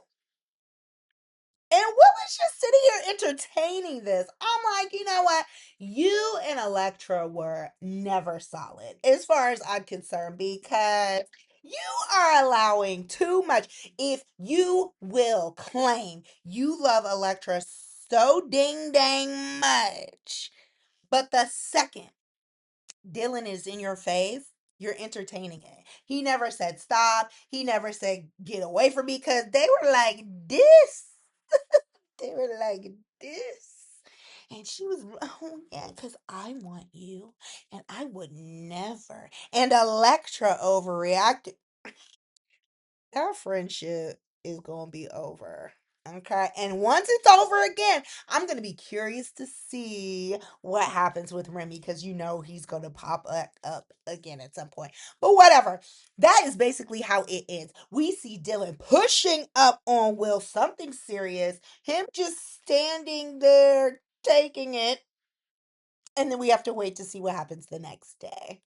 And Will is just sitting here entertaining this. I'm like, you know what? You and Electra were never solid as far as I'm concerned because you are allowing too much. If you will claim you love Electra so ding dang much, but the second Dylan is in your face, you're entertaining it. He never said stop. He never said get away from me because they were like this. They were like this. And she was, "Oh, yeah, because I want you. And I would never." And Electra overreacted. Our friendship is going to be over. Okay. And once it's over again, I'm going to be curious to see what happens with Remy because he's going to pop up again at some point. But whatever. That is basically how it ends. We see Dylan pushing up on Will, something serious, him just standing there taking it. And then we have to wait to see what happens the next day.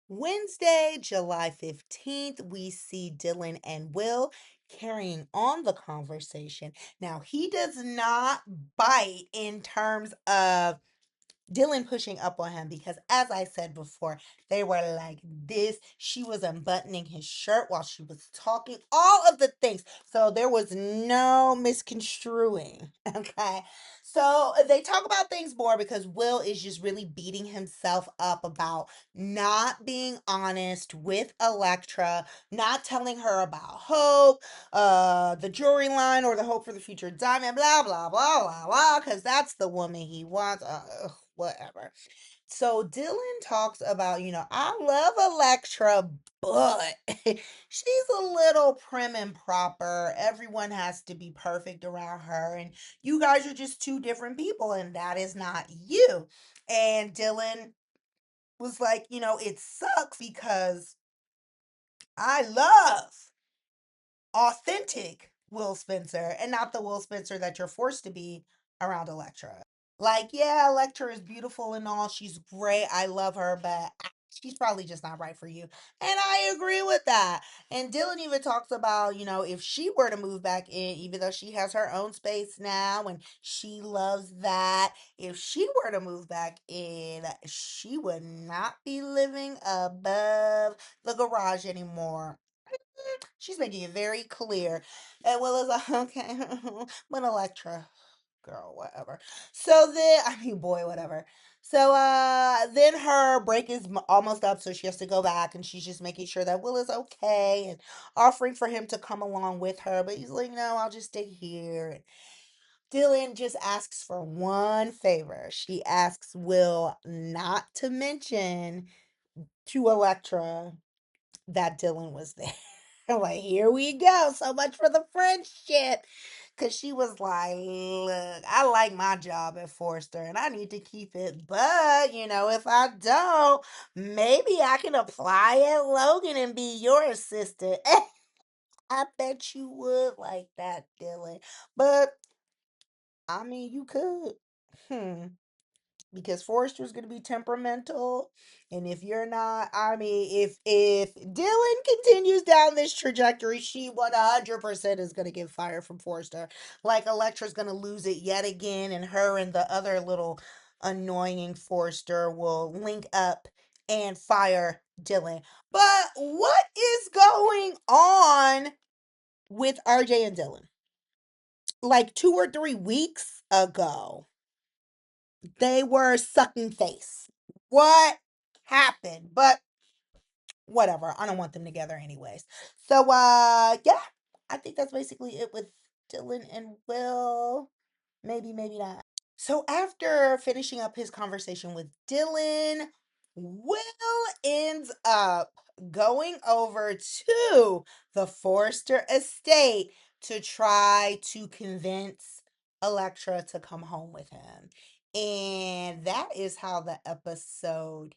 Wednesday, July 15th, we see Dylan and Will carrying on the conversation. Now, he does not bite in terms of Dylan pushing up on him because, as I said before, they were like this. She was unbuttoning his shirt while she was talking, all of the things. So there was no misconstruing. Okay. So they talk about things more because Will is just really beating himself up about not being honest with Electra, not telling her about hope, the jewelry line or the hope for the future diamond, blah, blah, blah, blah, blah, because that's the woman he wants. Whatever. So Dylan talks about, I love Electra, but she's a little prim and proper. Everyone has to be perfect around her, and you guys are just two different people, and that is not you. And Dylan was like, it sucks because I love authentic Will Spencer and not the Will Spencer that you're forced to be around Electra. Like, yeah, Electra is beautiful and all. She's great. I love her, but she's probably just not right for you. And I agree with that. And Dylan even talks about, if she were to move back in, even though she has her own space now and she loves that, if she were to move back in, she would not be living above the garage anymore. She's making it very clear. And Will is like, "Okay, but Electra, girl, whatever." So then, I mean, boy, whatever. So then her break is almost up, so she has to go back, and she's just making sure that Will is okay and offering for him to come along with her. But he's like, "No, I'll just stay here." And Dylan just asks for one favor. She asks Will not to mention to Electra that Dylan was there. I'm like, here we go. So much for the friendship. Because she was like, "Look, I like my job at Forrester and I need to keep it. But, if I don't, maybe I can apply at Logan and be your assistant." I bet you would like that, Dylan. But, I mean, you could. Hmm, because Forrester's going to be temperamental, and if you're not, I mean, if Dylan continues down this trajectory, she 100% is going to get fired from Forrester. Like Electra's going to lose it yet again, and her and the other little annoying Forrester will link up and fire Dylan. But what is going on with RJ and Dylan? Like 2 or 3 weeks ago, they were sucking face. What happened? But whatever. I don't want them together anyways. So yeah, I think that's basically it with Dylan and Will. Maybe, maybe not. So after finishing up his conversation with Dylan, Will ends up going over to the Forrester estate to try to convince Electra to come home with him. And that is how the episode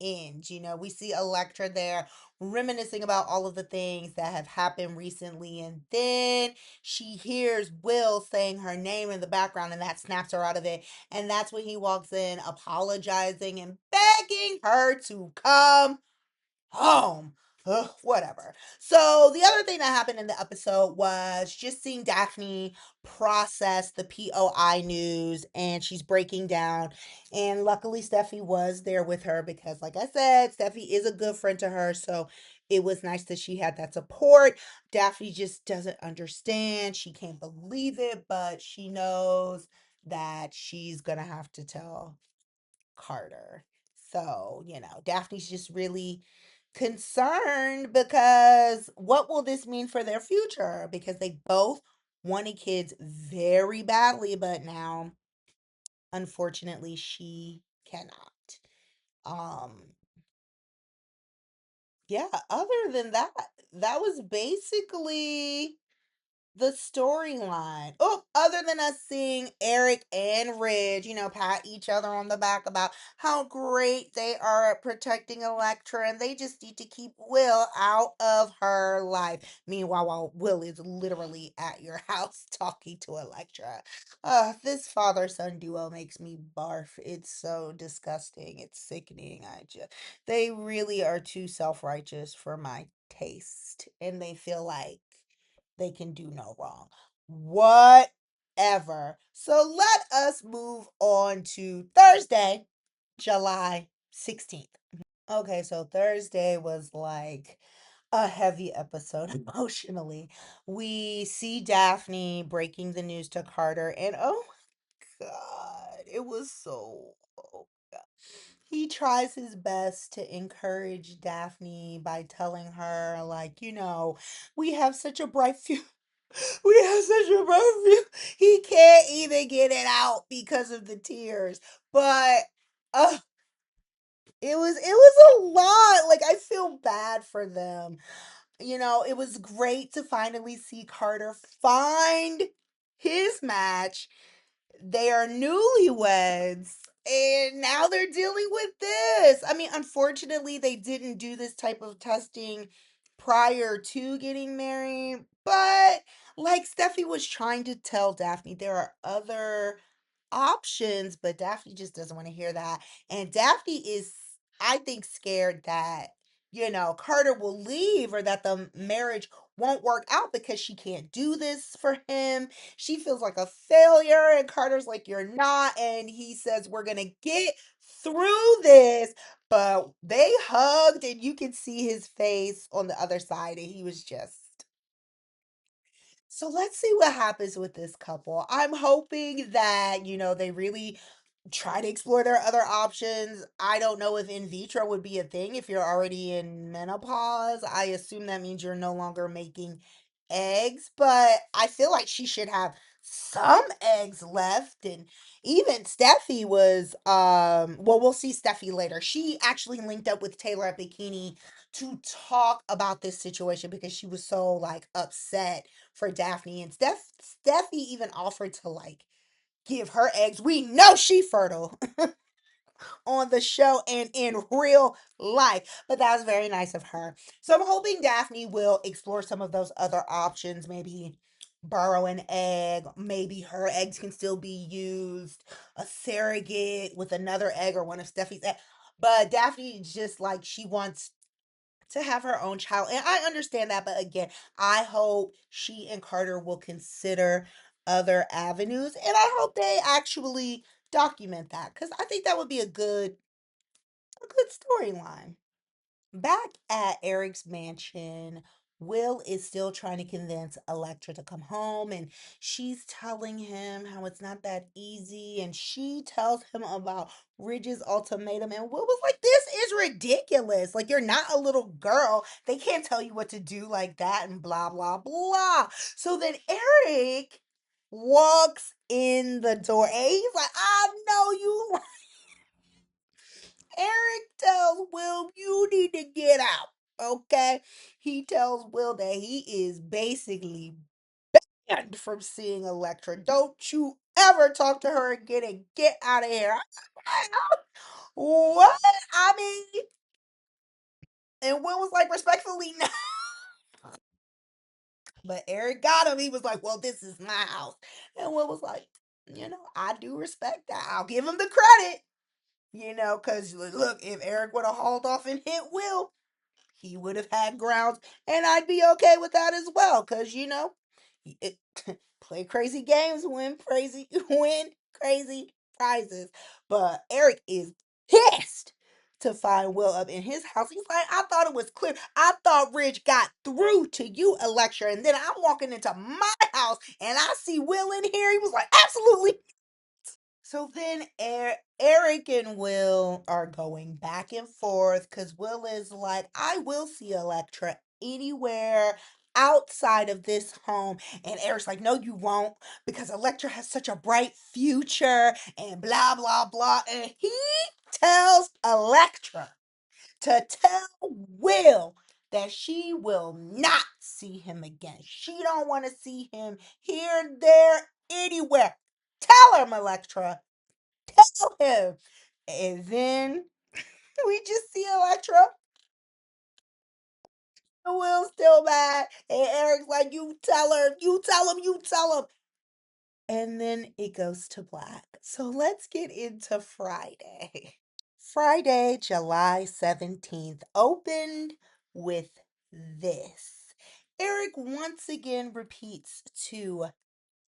ends. We see Electra there reminiscing about all of the things that have happened recently. And then she hears Will saying her name in the background, and that snaps her out of it. And that's when he walks in, apologizing and begging her to come home. Ugh, whatever. So the other thing that happened in the episode was just seeing Daphne process the POI news, and she's breaking down. And luckily Steffi was there with her because, like I said, Steffi is a good friend to her. So it was nice that she had that support. Daphne just doesn't understand. She can't believe it, but she knows that she's gonna have to tell Carter. So, Daphne's just really concerned because what will this mean for their future? Because they both wanted kids very badly, but now, unfortunately, she cannot. Um, yeah, other than that, that was basically the storyline. Oh, other than us seeing Eric and Ridge, pat each other on the back about how great they are at protecting Electra, and they just need to keep Will out of her life. Meanwhile, while Will is literally at your house talking to Electra. This father-son duo makes me barf. It's so disgusting. It's sickening. They really are too self-righteous for my taste, and they feel like they can do no wrong. Whatever. So let us move on to Thursday, July 16th. Okay, so Thursday was like a heavy episode emotionally. We see Daphne breaking the news to Carter, and oh my God, it was so. Oh God. He tries his best to encourage Daphne by telling her, like, we have such a bright future. We have such a perfume. He can't even get it out because of the tears. But uh it was a lot. Like, I feel bad for them. It was great to finally see Carter find his match. They are newlyweds, and now they're dealing with this. I mean, unfortunately, they didn't do this type of testing prior to getting married, but like Steffi was trying to tell Daphne, there are other options, but Daphne just doesn't want to hear that. And Daphne is, I think, scared that, Carter will leave or that the marriage won't work out because she can't do this for him. She feels like a failure, and Carter's like, "You're not." And he says, "We're going to get through this." But they hugged, and you could see his face on the other side, and he was just. So let's see what happens with this couple. I'm hoping that, they really try to explore their other options. I don't know if in vitro would be a thing if you're already in menopause. I assume that means you're no longer making eggs, but I feel like she should have some eggs left. And even Steffi was well, we'll see Steffi later. She actually linked up with Taylor at Bikini to talk about this situation because she was so like upset for Daphne, and Steffi even offered to like give her eggs. We know she fertile on the show and in real life. But that was very nice of her. So I'm hoping Daphne will explore some of those other options, maybe borrow an egg, maybe her eggs can still be used, a surrogate with another egg or one of Steffi's eggs. But Daphne just like she wants to have her own child. And I understand that, but again, I hope she and Carter will consider other avenues, and I hope they actually document that because I think that would be a good storyline. Back at Eric's mansion, Will is still trying to convince Electra to come home, and she's telling him how it's not that easy. And she tells him about Ridge's ultimatum, and Will was like, "This is ridiculous. Like, you're not a little girl. They can't tell you what to do like that," and blah, blah, blah. So then Eric walks in the door, and he's like, "I know you Eric tells Will, you need to get out. Okay? He tells Will that he is basically banned from seeing Electra. Don't you ever talk to her again and get out of here. I'm like, what? I mean, and Will was like, respectfully, no. But Eric got him. He was like, well, this is my house. And Will was like, I do respect that. I'll give him the credit, because look, if Eric would have hauled off and hit Will, he would have had grounds, and I'd be okay with that as well, because it, play crazy games, win crazy prizes. But Eric is pissed to find Will up in his house. He's like, I thought it was clear. I thought Ridge got through to you, Electra, and then I'm walking into my house and I see Will in here. He was like, absolutely. So then Eric and Will are going back and forth because Will is like, I will see Electra anywhere outside of this home. And Eric's like, no, you won't, because Electra has such a bright future and blah, blah, blah. And he tells Electra to tell Will that she will not see him again. She don't want to see him here, there, anywhere. Tell him, Electra. Tell him. And then we just see Electra. And Will's still mad. And Eric's like, you tell her, you tell him, you tell him. And then it goes to black. So let's get into Friday. Friday, July 17th, opened with this. Eric once again repeats to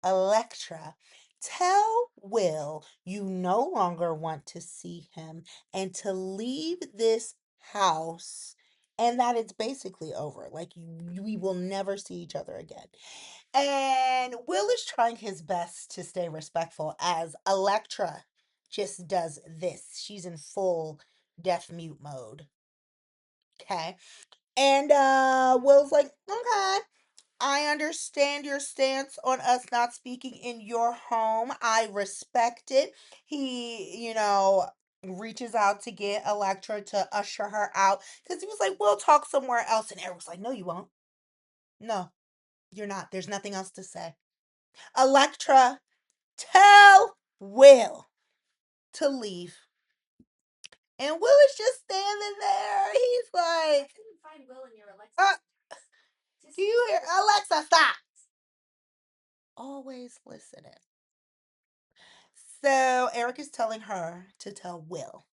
Electra, tell Will you no longer want to see him and to leave this house, and that it's basically over. Like, we will never see each other again. And Will is trying his best to stay respectful as Electra just does this. She's in full deaf mute mode. Okay. And Will's like, okay, I understand your stance on us not speaking in your home. I respect it. He, reaches out to get Electra to usher her out because he was like, we'll talk somewhere else. And Eric was like, no, you won't. No, you're not. There's nothing else to say. Electra, tell Will to leave. And Will is just standing there. He's like, do you hear? Alexa, stop. Always listening. So Eric is telling her to tell Will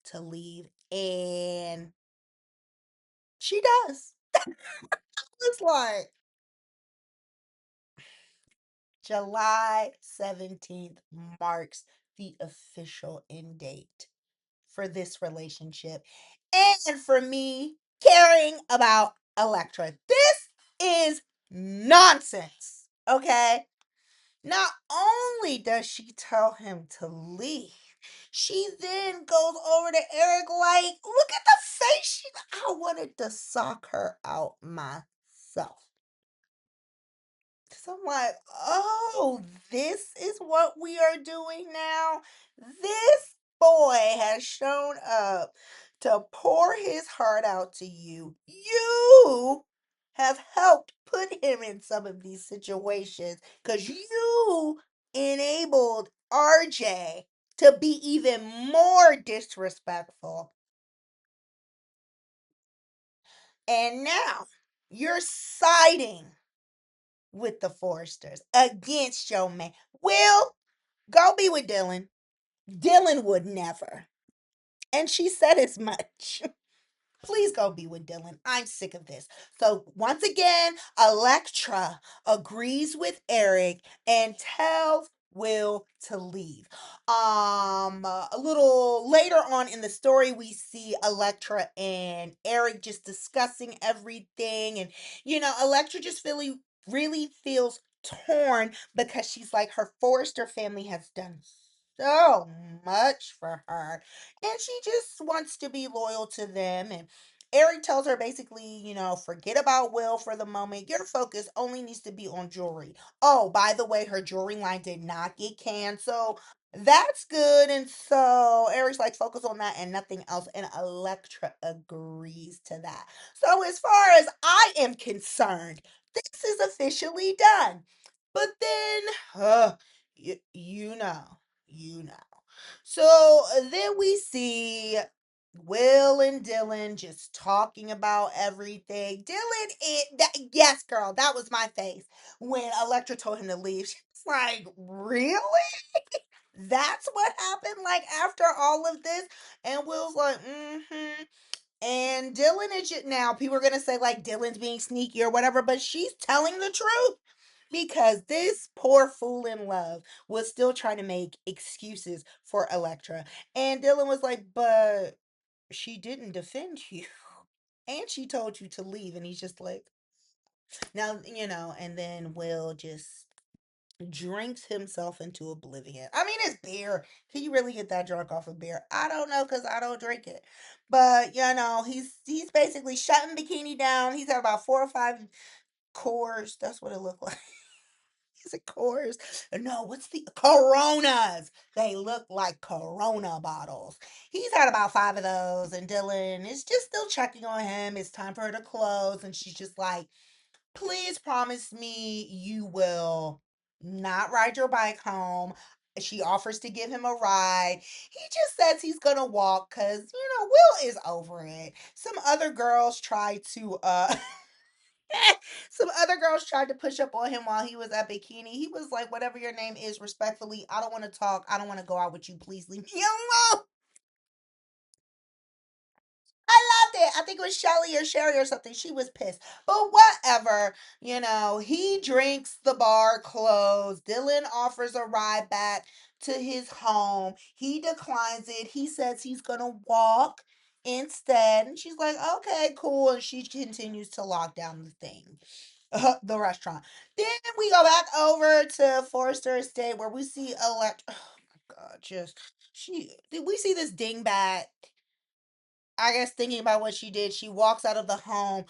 to leave, and she does. It's like July 17th marks the official end date for this relationship and for me caring about Electra. This is nonsense, okay? Not only does she tell him to leave, she then goes over to Eric like, look at the face. I wanted to sock her out myself. So I'm like, oh, this is what we are doing now. This boy has shown up to pour his heart out to you. You have helped put him in some of these situations because you enabled RJ to be even more disrespectful. And now you're siding with the Foresters against your man. Will, go be with Dylan. Dylan would never. And she said as much. Please go be with Dylan. I'm sick of this. So once again, Electra agrees with Eric and tells Will to leave. A little later on in the story, we see Electra and Eric just discussing everything, and Electra just really feels torn because she's like, her Forrester family has done so much for her, and she just wants to be loyal to them. And Eric tells her basically, forget about Will for the moment. Your focus only needs to be on jewelry. Oh, by the way, her jewelry line did not get canceled. That's good. And so Eric's like, focus on that and nothing else. And Electra agrees to that. So, as far as I am concerned, this is officially done. But then, you know, you know. So then we see Will and Dylan just talking about everything. Dylan, yes, girl, that was my face when Electra told him to leave. She was like, really? That's what happened? Like after all of this? And Will's like, mm-hmm. And Dylan is just, now people are gonna say like Dylan's being sneaky or whatever, but she's telling the truth because this poor fool in love was still trying to make excuses for Electra. And Dylan was like, but she didn't defend you. And she told you to leave. And he's just like, now, and then Will just drinks himself into oblivion. I mean, it's beer. Can you really get that drunk off of beer? I don't know because I don't drink it. But he's basically shutting Bikini down. He's had about 4 or 5 cores. That's what it looked like. Is it cores? No, what's the Coronas? They look like Corona bottles. He's had about 5 of those, and Dylan is just still checking on him. It's time for her to close, and she's just like, please promise me you will not ride your bike home. She offers to give him a ride. He just says he's gonna walk because Will is over it. Some other girls tried to some other girls tried to push up on him while he was at Bikini. He was like, whatever your name is, respectfully, I don't want to talk. I don't want to go out with you. Please leave me alone. I loved it. I think it was Shelly or Sherry or something. She was pissed. But whatever. He drinks, the bar closed. Dylan offers a ride back to his home. He declines it. He says he's going to walk instead. And she's like, okay, cool. And she continues to lock down the thing. The restaurant. Then we go back over to Forrester Estate where we see Electra. Oh my God, just did we see this dingbat? I guess thinking about what she did, she walks out of the home.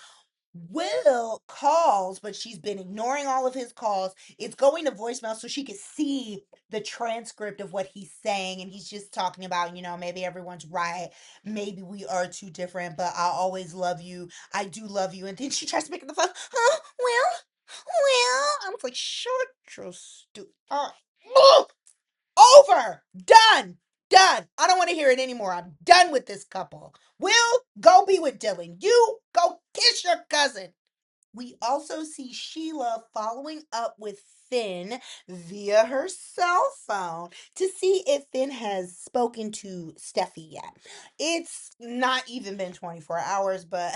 Will calls, but she's been ignoring all of his calls. It's going to voicemail so she could see the transcript of what he's saying. And he's just talking about, maybe everyone's right. Maybe we are too different, but I'll always love you. I do love you. And then she tries to pick up the phone. Huh? Will? I was like, shut your stupid. Over. Done. Done. I don't want to hear it anymore. I'm done with this couple. Will, go be with Dylan. You go kiss your cousin. We also see Sheila following up with Finn via her cell phone to see if Finn has spoken to Steffi yet. It's not even been 24 hours, but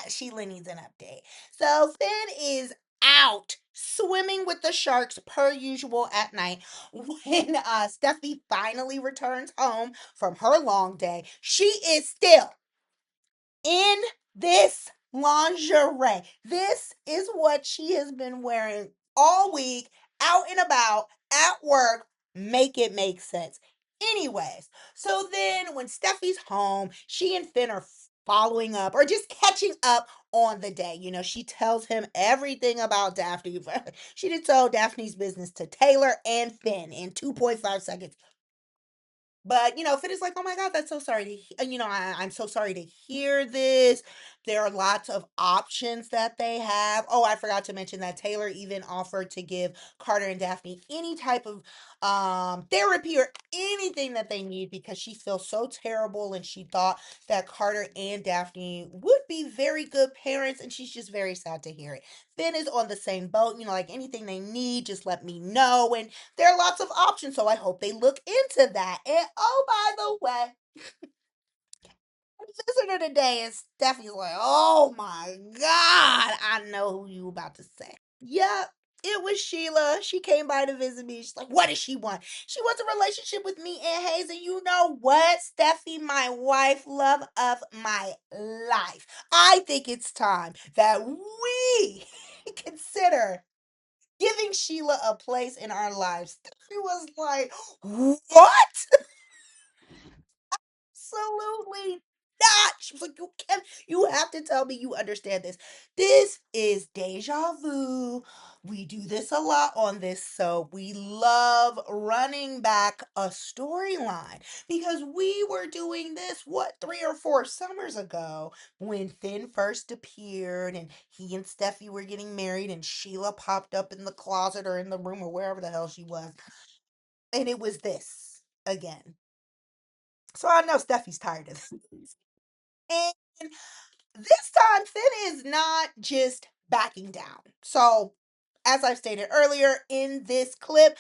Sheila needs an update. So Finn is out swimming with the sharks per usual at night when Steffi finally returns home from her long day. She is still in this lingerie. This is what she has been wearing all week, out and about, at work. Make it make sense. Anyways, so then when Steffi's home, she and Finn are following up or just catching up on the day. She tells him everything about Daphne. She did tell Daphne's business to Taylor and Finn in 2.5 seconds. But Finn is like, oh my God, that's so sorry to I'm so sorry to hear this. There are lots of options that they have. Oh, I forgot to mention that Taylor even offered to give Carter and Daphne any type of therapy or anything that they need because she feels so terrible and she thought that Carter and Daphne would be very good parents, and she's just very sad to hear it. Finn is on the same boat, like anything they need, just let me know. And there are lots of options, so I hope they look into that. And oh, by the way, visitor today is Steffi's like, oh my God, I know who you about to say. Yep, it was Sheila. She came by to visit me. She's like, what does she want? She wants a relationship with me and Hayes. And you know what, Steffi, my wife, love of my life. I think it's time that we consider giving Sheila a place in our lives. She was like, what? Absolutely not. She was like, you have to tell me you understand this. This is deja vu. We do this a lot on this, so we love running back a storyline because we were doing this, what, 3 or 4 summers ago when Finn first appeared and he and Steffi were getting married and Sheila popped up in the closet or in the room or wherever the hell she was. And it was this again. So I know Steffi's tired of this. And this time, Finn is not just backing down. So, as I stated earlier in this clip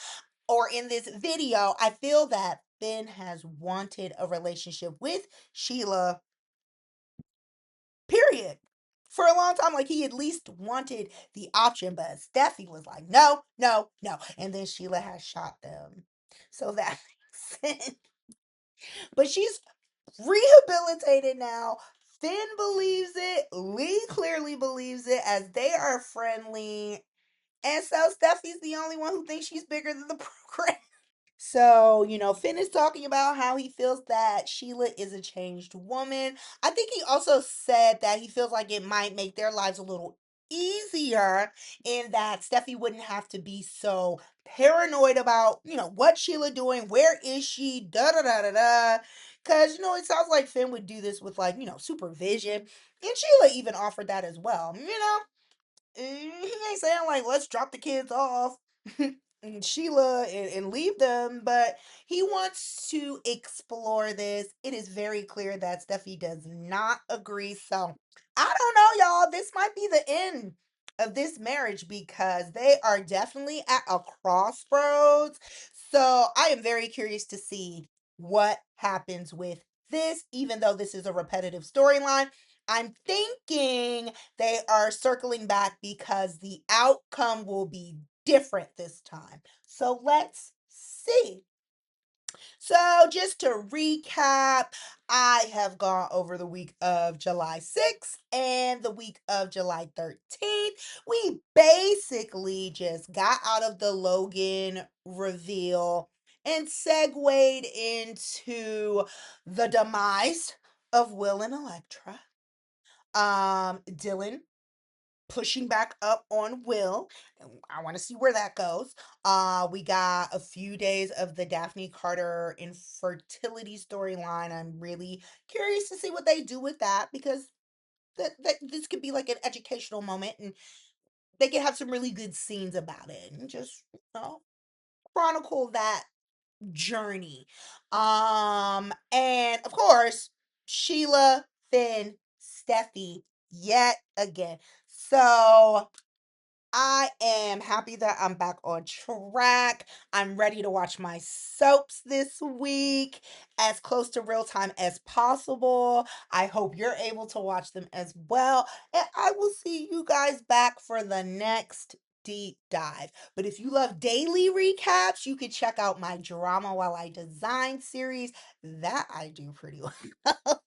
or in this video, I feel that Finn has wanted a relationship with Sheila, period. For a long time, like he at least wanted the option, but Steffi was like, no, no, no. And then Sheila has shot them. So that makes sense. But she's rehabilitated now. Finn believes it. Lee clearly believes it as they are friendly. And so Steffi's the only one who thinks she's bigger than the program. So, Finn is talking about how he feels that Sheila is a changed woman. I think he also said that he feels like it might make their lives a little easier in that Steffi wouldn't have to be so paranoid about, what Sheila doing, where is she, da da da da da. Because, it sounds like Finn would do this with like, supervision. And Sheila even offered that as well. He ain't saying like let's drop the kids off and Sheila and leave them, but he wants to explore this. It is very clear that Steffi does not agree. So I don't know, y'all. This might be the end of this marriage because they are definitely at a crossroads. So I am very curious to see what happens with this, even though this is a repetitive storyline. I'm thinking they are circling back because the outcome will be different this time. So let's see. So, just to recap, I have gone over the week of July 6th and the week of July 13th. We basically just got out of the Logan reveal and segued into the demise of Will and Electra. Dylan pushing back up on Will. I want to see where that goes. We got a few days of the Daphne Carter infertility storyline. I'm really curious to see what they do with that because that this could be like an educational moment and they could have some really good scenes about it and just chronicle that journey. And of course, Sheila, Finn, Steffi, yet again. So I am happy that I'm back on track. I'm ready to watch my soaps this week as close to real time as possible. I hope you're able to watch them as well. And I will see you guys back for the next deep dive. But if you love daily recaps, you could check out my Drama While I Design series. That I do pretty well.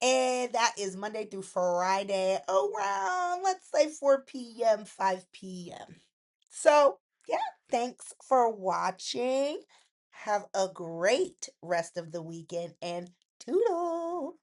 And that is Monday through Friday around, let's say, 4 p.m., 5 p.m. So, yeah, thanks for watching. Have a great rest of the weekend and toodles.